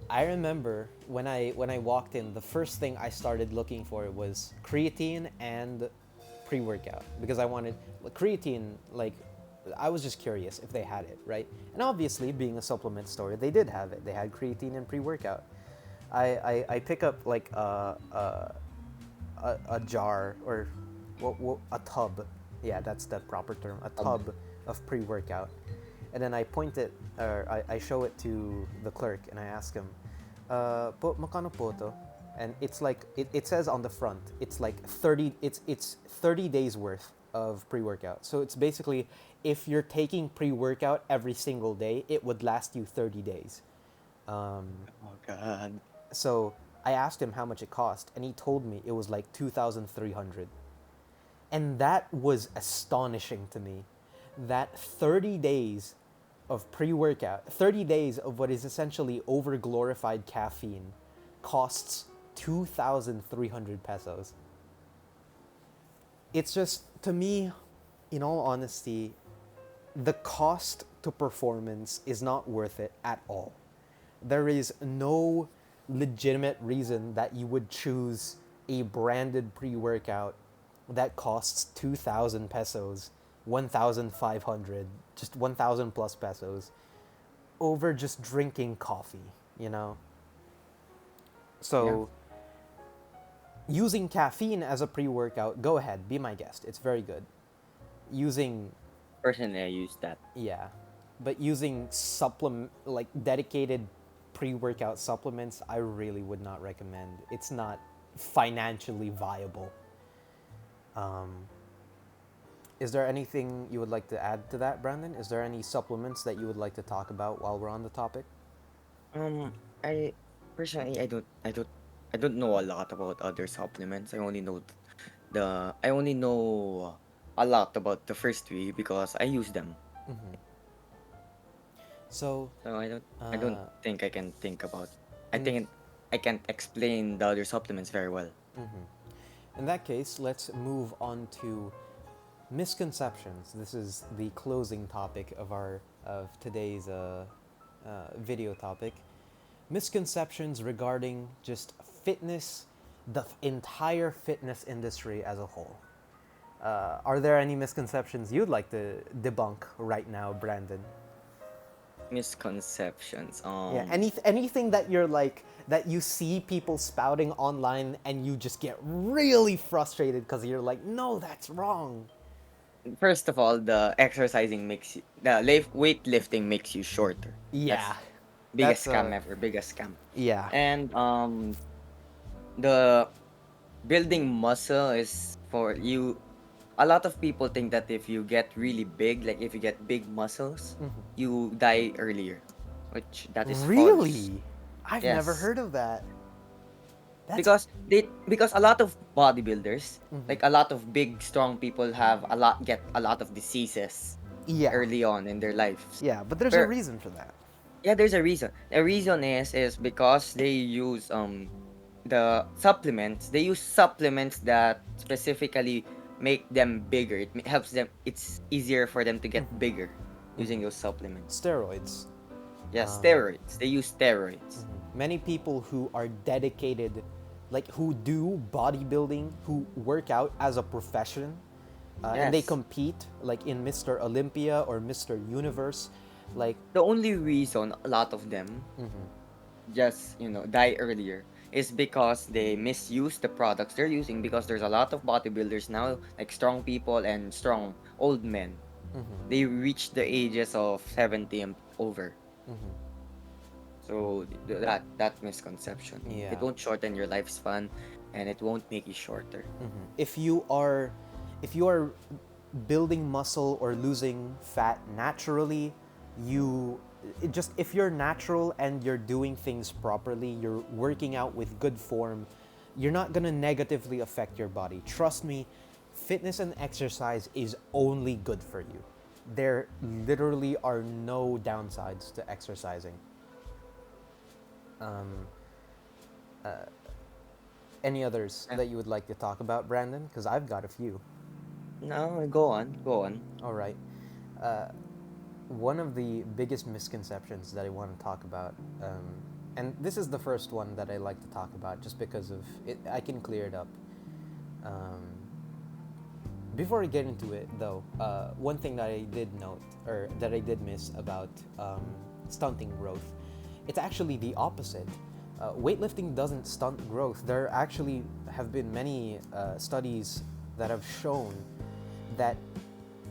S1: I remember when I walked in, the first thing I started looking for was creatine and pre-workout because I wanted creatine. Like, I was just curious if they had it, right? And obviously, being a supplement store, they did have it. They had creatine and pre-workout. I pick up like a jar or a tub. Yeah, that's the proper term. A tub of pre-workout, and then I point it or I show it to the clerk and I ask him, po makano po to? And it's like it says on the front, it's like 30 days worth of pre-workout. So it's basically if you're taking pre-workout every single day, it would last you 30 days. Um,
S2: Oh God.
S1: so I asked him how much it cost, and he told me it was like 2,300. And that was astonishing to me. That 30 days of pre workout, 30 days of what is essentially over glorified caffeine, costs 2,300 pesos. It's just, to me, in all honesty, the cost to performance is not worth it at all. There is no legitimate reason that you would choose a branded pre workout that costs 2,000 pesos, 1,500, just 1,000 plus pesos, over just drinking coffee?
S2: Yeah.
S1: So, using caffeine as a pre workout, go ahead, be my guest. It's very good. Using
S2: Personally, I use that.
S1: Yeah, but using supplement like dedicated pre-workout supplements, I really would not recommend. It's not financially viable. Um, is there anything you would like to add to that, Brandon? Is there any supplements that you would like to talk about while we're on the topic?
S2: Um, I personally, I don't know a lot about other supplements. I only know a lot about the first three because I use them.
S1: So,
S2: So I don't
S1: uh,
S2: think I can think about. I
S1: in
S2: think I can't explain the other supplements very well.
S1: in that case, let's move on to misconceptions. This is the closing topic of today's video topic. Misconceptions regarding just fitness, the entire fitness industry as a whole. Are there any misconceptions you'd like to debunk right now, Brandon?
S2: Misconceptions.
S1: Yeah, anything that you're like that you see people spouting online and you just get really frustrated because you're like, no, that's wrong.
S2: First of all, the weightlifting makes you shorter.
S1: Yeah,
S2: That's
S1: that's
S2: biggest scam
S1: a
S2: ever, biggest scam.
S1: yeah.
S2: And the building muscle is for you. A lot of people think that if you get really big, like if you get big muscles, you die earlier, which that is false.
S1: Really? I've never
S2: Yes,
S1: heard of that. That's
S2: because a lot of bodybuilders,
S1: mhm.
S2: like a lot of big strong people, get a lot of diseases
S1: Yeah,
S2: early on in their lives.
S1: yeah, but there's a
S2: But
S1: reason for that.
S2: yeah, there's a reason. The reason is because they use the supplements. They use supplements that specifically make them bigger. Helps them. It's easier for them to get bigger using those supplements.
S1: Steroids.
S2: Yeah,
S1: Um,
S2: steroids. They use steroids.
S1: Many people who are dedicated, like who do bodybuilding, who work out as a profession, and they
S2: Yes.
S1: compete like in Mr. Olympia or Mr. Universe, like
S2: The only reason a lot of them just die earlier is because they misuse the products they're using, because there's a lot of bodybuilders now, like strong people and strong old men. They reach the ages of 70 and over. So that misconception, it
S1: yeah.
S2: won't shorten your lifespan, and it won't make you shorter.
S1: If you are, if you are building muscle or losing fat naturally, you just if you're natural and you're doing things properly, you're working out with good form, you're not gonna negatively affect your body. Trust me, fitness and exercise is only good for you. There literally are no downsides to exercising. Um, any others
S2: Yeah.
S1: that you would like to talk about, Brandon? Because I've got a few.
S2: No, go on.
S1: All right. Uh, one of the biggest misconceptions that I want to talk about, and this is the first one that I like to talk about just because of it, I can clear it up. Um, Before I get into it, though, one thing that I did note, or that I did miss about stunting growth, it's actually the opposite. Weightlifting doesn't stunt growth. There actually have been many studies that have shown that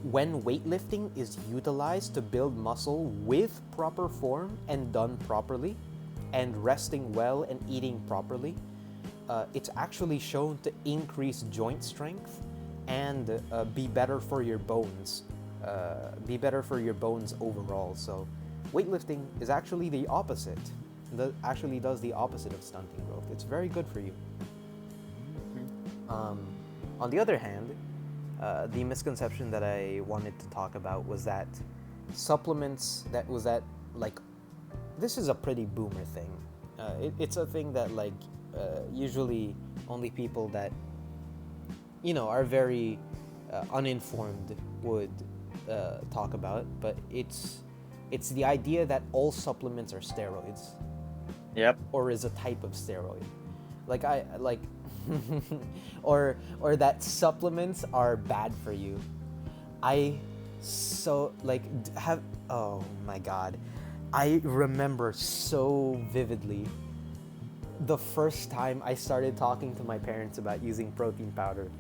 S1: when weightlifting is utilized to build muscle with proper form and done properly, and resting well and eating properly, it's actually shown to increase joint strength and be better for your bones. Be better for your bones overall. So, weightlifting is actually the opposite. That actually does the opposite of stunting growth. It's very good for you. Um, on the other hand, the misconception that I wanted to talk about was that supplements like this is a pretty boomer thing. It's a thing that usually only people that are very uninformed would talk about, but it's the idea that all supplements are steroids
S2: Yep.
S1: or is a type of steroid. Like I like or that supplements are bad for you. I so like have oh my god. I remember so vividly the first time I started talking to my parents about using protein powder.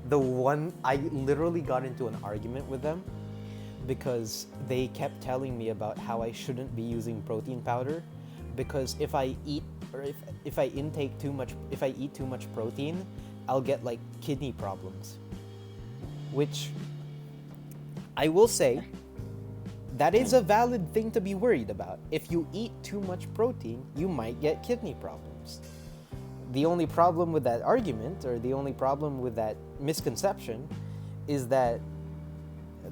S1: The one I literally got into an argument with them because they kept telling me about how I shouldn't be using protein powder because if I eat or if I intake too much if I eat too much protein, I'll get like kidney problems. Which I will say that is a valid thing to be worried about. If you eat too much protein, you might get kidney problems. The only problem with that argument, or the only problem with that misconception, is that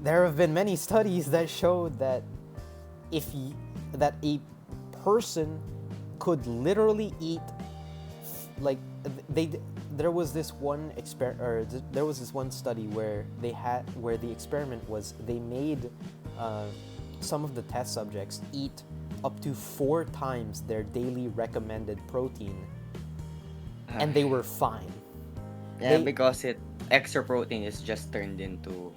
S1: there have been many studies that show that that a person could literally eat like they there was this one there was this one study where the experiment was they made some of the test subjects eat up to 4 times their daily recommended protein and they were fine.
S2: Yeah,
S1: They
S2: because it extra protein is just turned into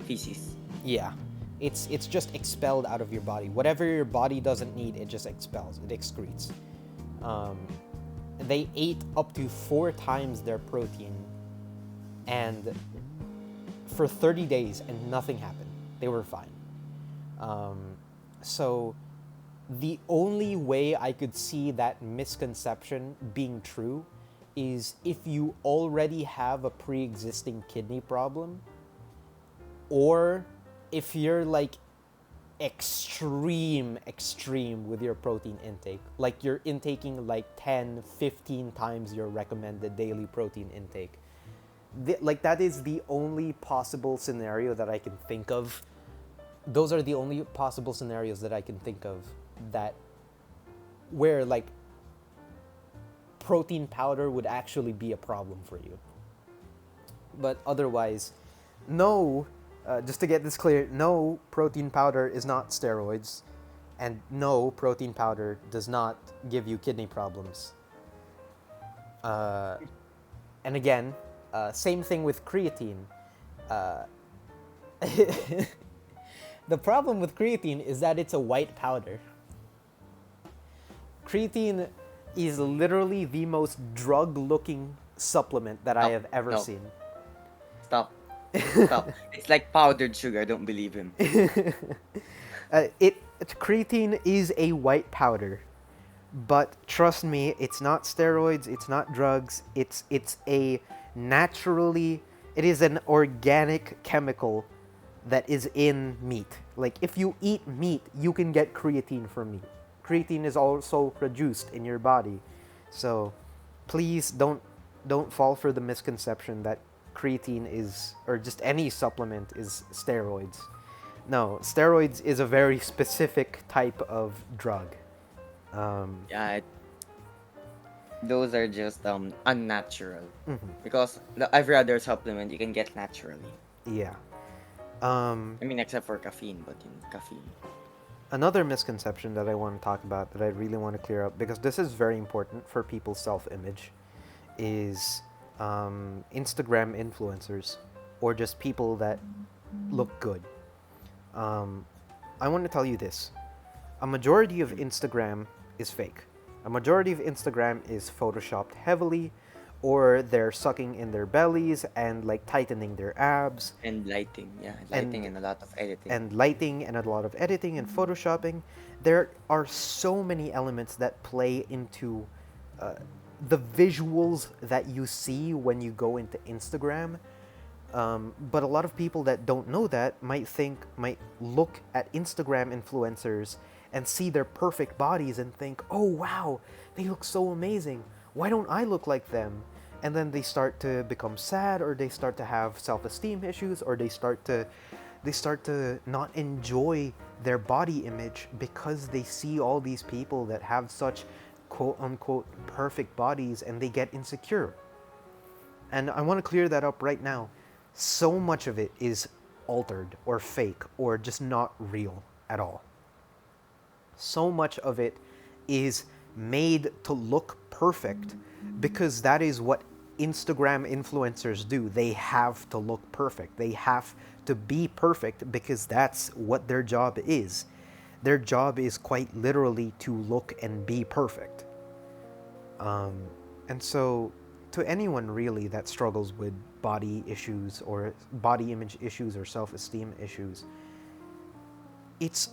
S2: feces.
S1: Yeah, it's just expelled out of your body. Whatever your body doesn't need, it just expels. It excretes. Um, they ate up to 4 times their protein, and for 30 days, and nothing happened. They were fine. Um, so the only way I could see that misconception being true is if you already have a pre-existing kidney problem, or if you're like extreme with your protein intake, like you're intaking like 10, 15 times your recommended daily protein intake. Like that is the only possible scenario that I can think of. Those are the only possible scenarios that I can think of that where like protein powder would actually be a problem for you. But otherwise, no, just to get this clear, no, protein powder is not steroids, and no, protein powder does not give you kidney problems. Uh, and again, same thing with creatine. Uh, the problem with creatine is that it's a white powder. Creatine is literally the most drug-looking supplement that I
S2: No,
S1: have ever
S2: no,
S1: seen.
S2: stop, stop. It's like powdered sugar. I don't believe him.
S1: Creatine is a white powder, but trust me, it's not steroids, it's not drugs. It's a naturally, it is an organic chemical that is in meat. Like if you eat meat, you can get creatine from meat. Creatine is also produced in your body, so please don't fall for the misconception that creatine is, or just any supplement is steroids. No, steroids is a very specific type of drug. Um,
S2: Yeah, those are just unnatural
S1: mhm,
S2: because every other supplement you can get naturally.
S1: yeah. Um,
S2: I mean, except for caffeine, but caffeine.
S1: Another misconception that I want to talk about that I really want to clear up, because this is very important for people's self-image, is Instagram influencers or just people that look good. Um, I want to tell you this. A majority of Instagram is fake. A majority of Instagram is photoshopped heavily, or they're sucking in their bellies and like tightening their abs,
S2: And lighting, yeah, lighting
S1: and
S2: and a lot of editing.
S1: lighting and a lot of editing and photoshopping. There are so many elements that play into uh, the visuals that you see when you go into Instagram. But a lot of people that don't know that might look at Instagram influencers and see their perfect bodies and think, oh wow, they look so amazing. Why don't I look like them? And then they start to become sad, or they start to have self-esteem issues, or they start to not enjoy their body image because they see all these people that have such quote unquote perfect bodies, and they get insecure. And I want to clear that up right now. So much of it is altered or fake or just not real at all. So much of it is made to look perfect because that is what Instagram influencers do. They have to look perfect. They have to be perfect because that's what their job is. Their job is quite literally to look and be perfect. And so, to anyone really that struggles with body issues or body image issues or self esteem issues, it's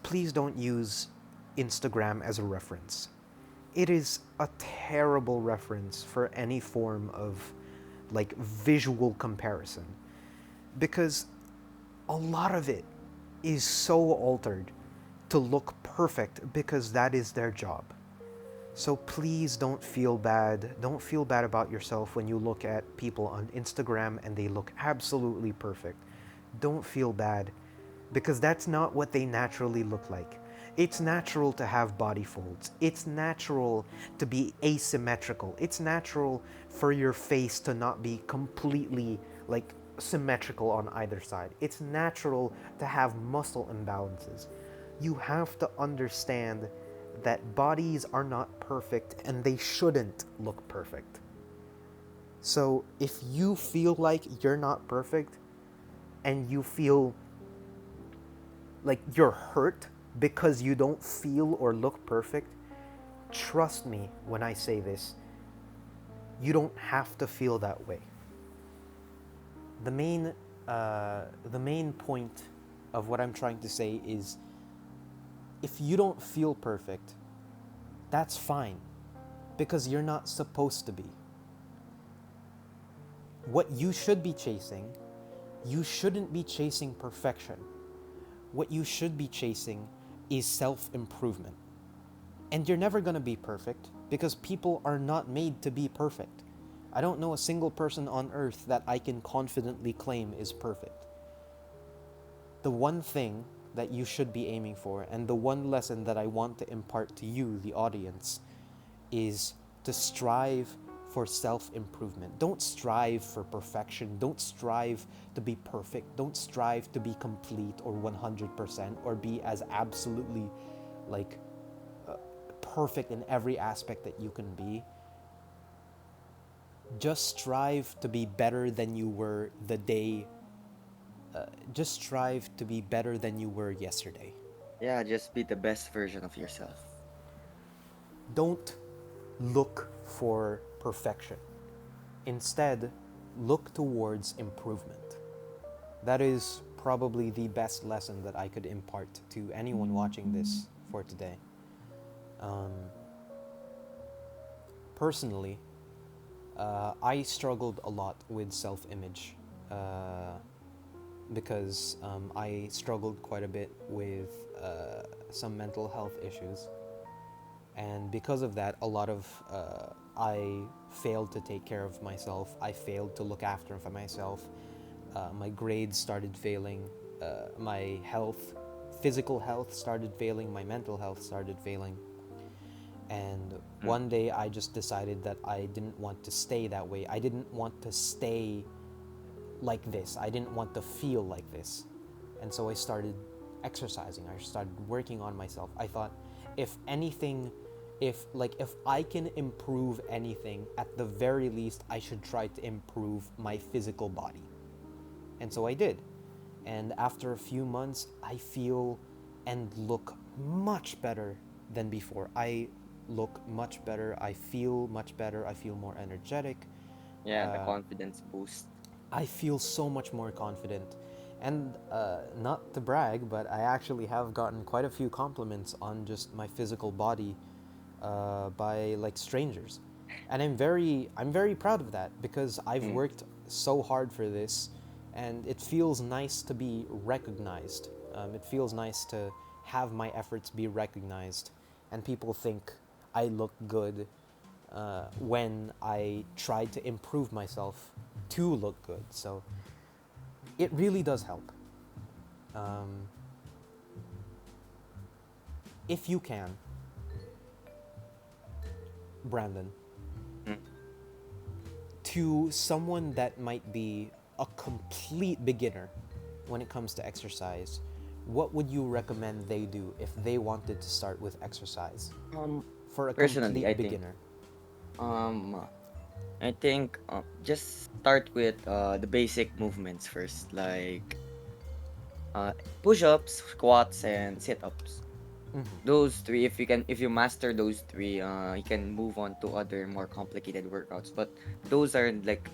S1: please don't use Instagram as a reference. It is a terrible reference for any form of like visual comparison, because a lot of it is so altered to look perfect because that is their job. So please don't feel bad. Don't feel bad about yourself when you look at people on Instagram and they look absolutely perfect. Don't feel bad, because that's not what they naturally look like. It's natural to have body folds. It's natural to be asymmetrical. It's natural for your face to not be completely like symmetrical on either side. It's natural to have muscle imbalances. You have to understand that bodies are not perfect and they shouldn't look perfect. So if you feel like you're not perfect and you feel like you're hurt because you don't feel or look perfect, trust me when I say this, you don't have to feel that way. The main, the main point of what I'm trying to say is if you don't feel perfect, that's fine because you're not supposed to be. What you should be chasing, you shouldn't be chasing perfection. What you should be chasing is self improvement. And you're never going to be perfect because people are not made to be perfect. I don't know a single person on earth that I can confidently claim is perfect. The one thing that you should be aiming for, and the one lesson that I want to impart to you, the audience, is to strive for self improvement. Don't strive for perfection. Don't strive to be perfect. Don't strive to be complete or 100% or be as absolutely like perfect in every aspect that you can be. Just strive to be better than you were the day. Just strive to be better than you were yesterday.
S2: Yeah, just be the best version of yourself.
S1: Don't look for perfection. Instead, look towards improvement. That is probably the best lesson that I could impart to anyone watching this for today. Um, Personally, I struggled a lot with self image because I struggled quite a bit with some mental health issues. And because of that, a lot of I failed to take care of myself. I failed to look after for myself. My grades started failing. My health, physical health started failing. My mental health started failing. And
S2: Mm.
S1: one day I just decided that I didn't want to stay that way. I didn't want to stay like this. I didn't want to feel like this. And so I started exercising. I started working on myself. I thought if anything, if I can improve anything, at the very least I should try to improve my physical body. And so I did. And after a few months, I feel and look much better than before. I look much better. I feel much better. I feel more energetic.
S2: Yeah, the
S1: Uh,
S2: confidence boost.
S1: I feel so much more confident. And not to brag, but I actually have gotten quite a few compliments on just my physical body by like strangers. And I'm very proud of that because I've
S2: Mm.
S1: worked so hard for this, and it feels nice to be recognized. It feels nice to have my efforts be recognized, and people think I look good when I try to improve myself to look good. So it really does help. Um, if you can, Brandon,
S2: Mm.
S1: to someone that might be a complete beginner when it comes to exercise, what would you recommend they do if they wanted to start with exercise
S2: Um,
S1: for a
S2: Personally,
S1: complete beginner?
S2: um, I think just start with the basic movements first, like uh, push-ups, squats, and sit-ups.
S1: Mm-hmm.
S2: Those three, if you master those three, you can move on to other more complicated workouts. But those are like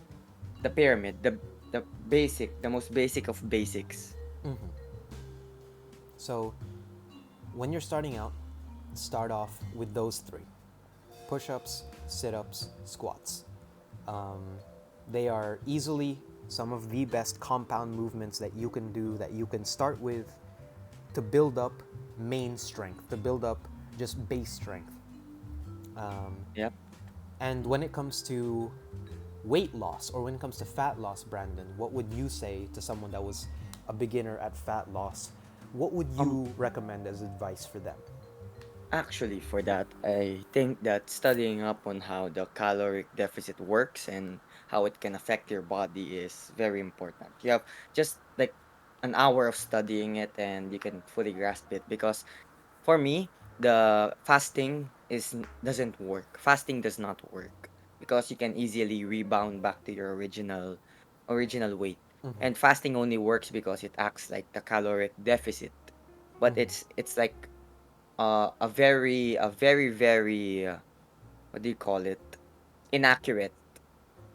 S2: the pyramid, the most basic of basics.
S1: Mm-hmm. So when you're starting out, start off with those three: push ups, sit ups, squats. Um, they are easily some of the best compound movements that you can do, that you can start with to build up main strength, to build up just base strength. Um,
S2: Yep.
S1: and when it comes to weight loss or when it comes to fat loss, Brandon, what would you say to someone that was a beginner at fat loss? What would
S2: Um,
S1: you recommend as advice for them?
S2: Actually, for that, I think that studying up on how the caloric deficit works and how it can affect your body is very important. You have just like an hour of studying it and you can fully grasp it. Because for me, the fasting doesn't work. Fasting does not work because you can easily rebound back to your original weight.
S1: Mm-hmm.
S2: And fasting only works because it acts like the caloric deficit, but
S1: Mm-hmm.
S2: it's like a very what do you call it,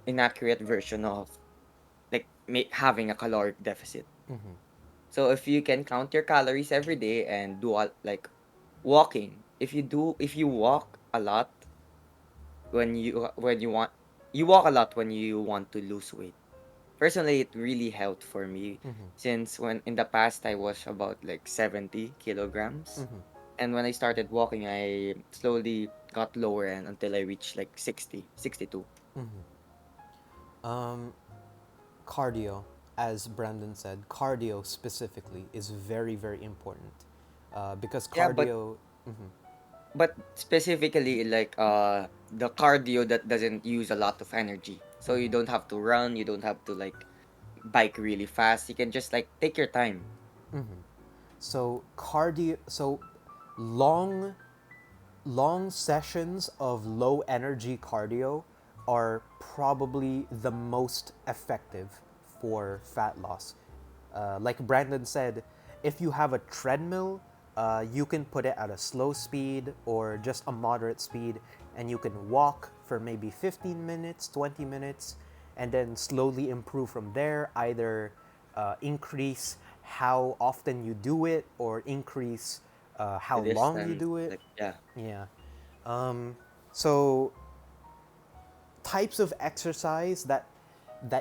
S2: inaccurate version of like having a caloric deficit.
S1: Mm-hmm.
S2: So if you can count your calories every day and do like walking, if you walk a lot when you want you walk a lot when you want to lose weight. Personally, it really helped for me
S1: Mm-hmm.
S2: since when in the past I was about like 70 kilograms.
S1: Mm-hmm.
S2: And when I started walking, I slowly got lower and until I reached like 60, 62.
S1: Mm-hmm. Um, Cardio, as Brandon said, cardio specifically is very, very important because
S2: Yeah, but
S1: cardio. Mhm,
S2: specifically like the cardio that doesn't use a lot of energy. So you don't
S1: mhm,
S2: have to run, you don't have to like bike really fast. You can just like take your time.
S1: mhm. So cardio, so long, long sessions of low energy cardio are probably the most effective for fat loss. Like Brandon said, if you have a treadmill, you can put it at a slow speed or just a moderate speed, and you can walk for maybe 15 minutes, 20 minutes, and then slowly improve from there. Either increase how often you do it or increase how
S2: The
S1: long you
S2: distance,
S1: do it.
S2: like yeah.
S1: Yeah. Um, so types of exercise that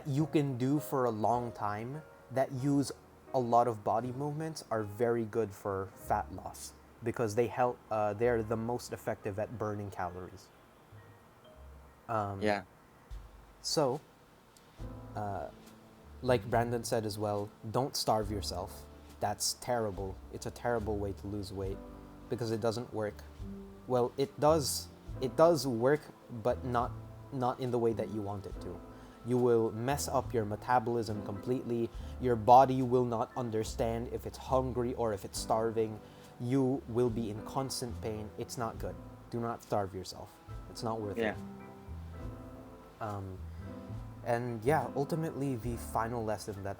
S1: you can do for a long time that use a lot of body movements are very good for fat loss because they help. They're the most effective at burning calories.
S2: Yeah.
S1: So, like Brandon said as well, don't starve yourself. That's terrible. It's a terrible way to lose weight because it doesn't work. Well, it does. It does work, but not in the way that you want it to. You will mess up your metabolism completely. Your body will not understand if it's hungry or if it's starving. You will be in constant pain. It's not good. Do not starve yourself. It's not worth it.
S2: Yeah.
S1: And yeah, ultimately, the final lesson that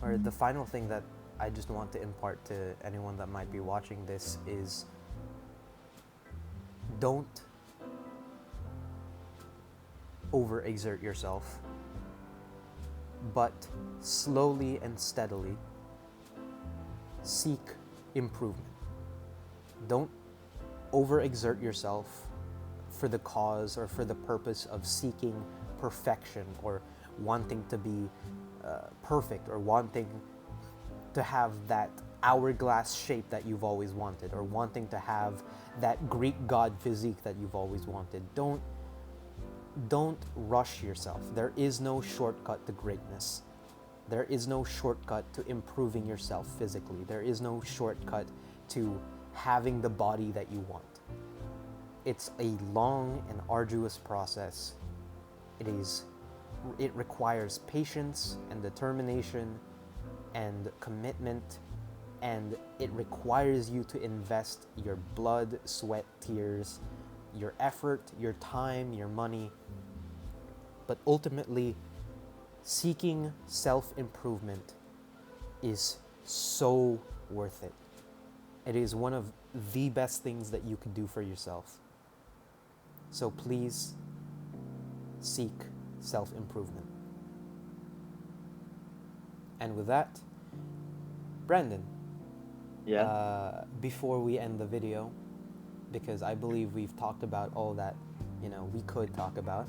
S1: or the final thing that I just want to impart to anyone that might be watching this is don't overexert yourself, but slowly and steadily seek improvement. Don't overexert yourself for the cause or for the purpose of seeking perfection or wanting to be perfect or wanting to have that hourglass shape that you've always wanted or wanting to have that Greek god physique that you've always wanted. Don't rush yourself. There is no shortcut to greatness. There is no shortcut to improving yourself physically. There is no shortcut to having the body that you want. It's a long and arduous process. It requires patience and determination and commitment, and it requires you to invest your blood, sweat, tears, your effort, your time, your money. But ultimately, seeking self-improvement is so worth it. It is one of the best things that you can do for yourself. So please seek self-improvement. And with that, Brandon,
S2: Yeah.
S1: before we end the video, because I believe we've talked about all that, we could talk about,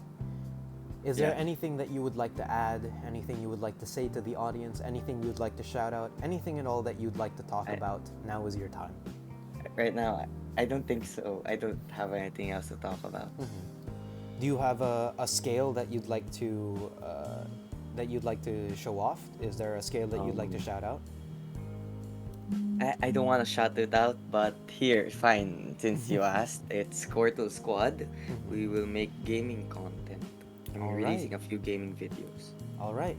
S1: is there
S2: Yeah.
S1: anything that you would like to add? Anything you would like to say to the audience? Anything you'd like to shout out? Anything at all that you'd like to talk
S2: I
S1: about? Now is your time.
S2: right now I don't think so. I don't have anything else to talk about.
S1: Do you have a scale that you'd like to show off? Is there a scale that you'd like to
S2: Um
S1: shout out?
S2: I don't want to shout it out, but here, fine. Since you asked, it's Squirtle Squad. We will make gaming content. I'm
S1: All right.
S2: releasing a few gaming videos.
S1: All right.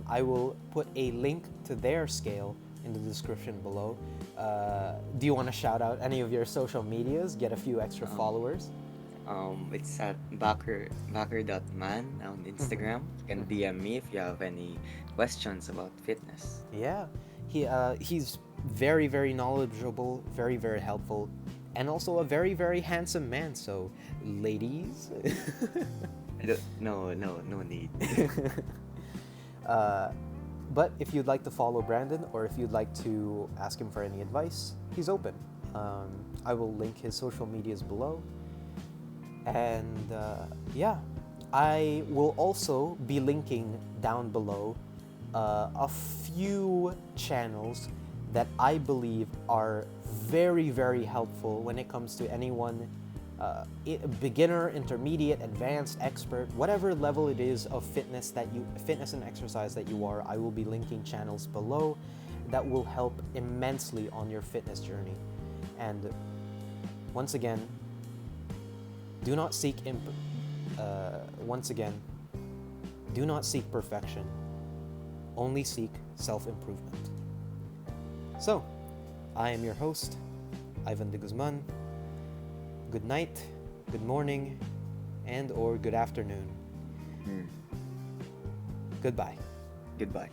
S1: I will put a link to their scale in the description below. Do you want to shout out any of your social medias? Get a few extra
S2: Um,
S1: followers?
S2: It's at backer.man on
S1: Mm-hmm.
S2: Instagram. You can
S1: Mm-hmm.
S2: DM me if you have any questions about fitness.
S1: Yeah, he's very very knowledgeable, very very helpful, and also a very very handsome man. So, ladies,
S2: No need.
S1: uh, but if you'd like to follow Brandon or if you'd like to ask him for any advice, he's open. I will link his social medias below, and yeah, I will also be linking down below a few channels that I believe are very, very helpful when it comes to anyone, beginner, intermediate, advanced, expert, whatever level it is of fitness and exercise that you are. I will be linking channels below that will help immensely on your fitness journey. And once again, do not seek once again, do not seek perfection. Only seek self-improvement. So, I am your host, Ivan de Guzman. Good night, good morning, and or good afternoon.
S2: Mm,
S1: Goodbye.
S2: goodbye.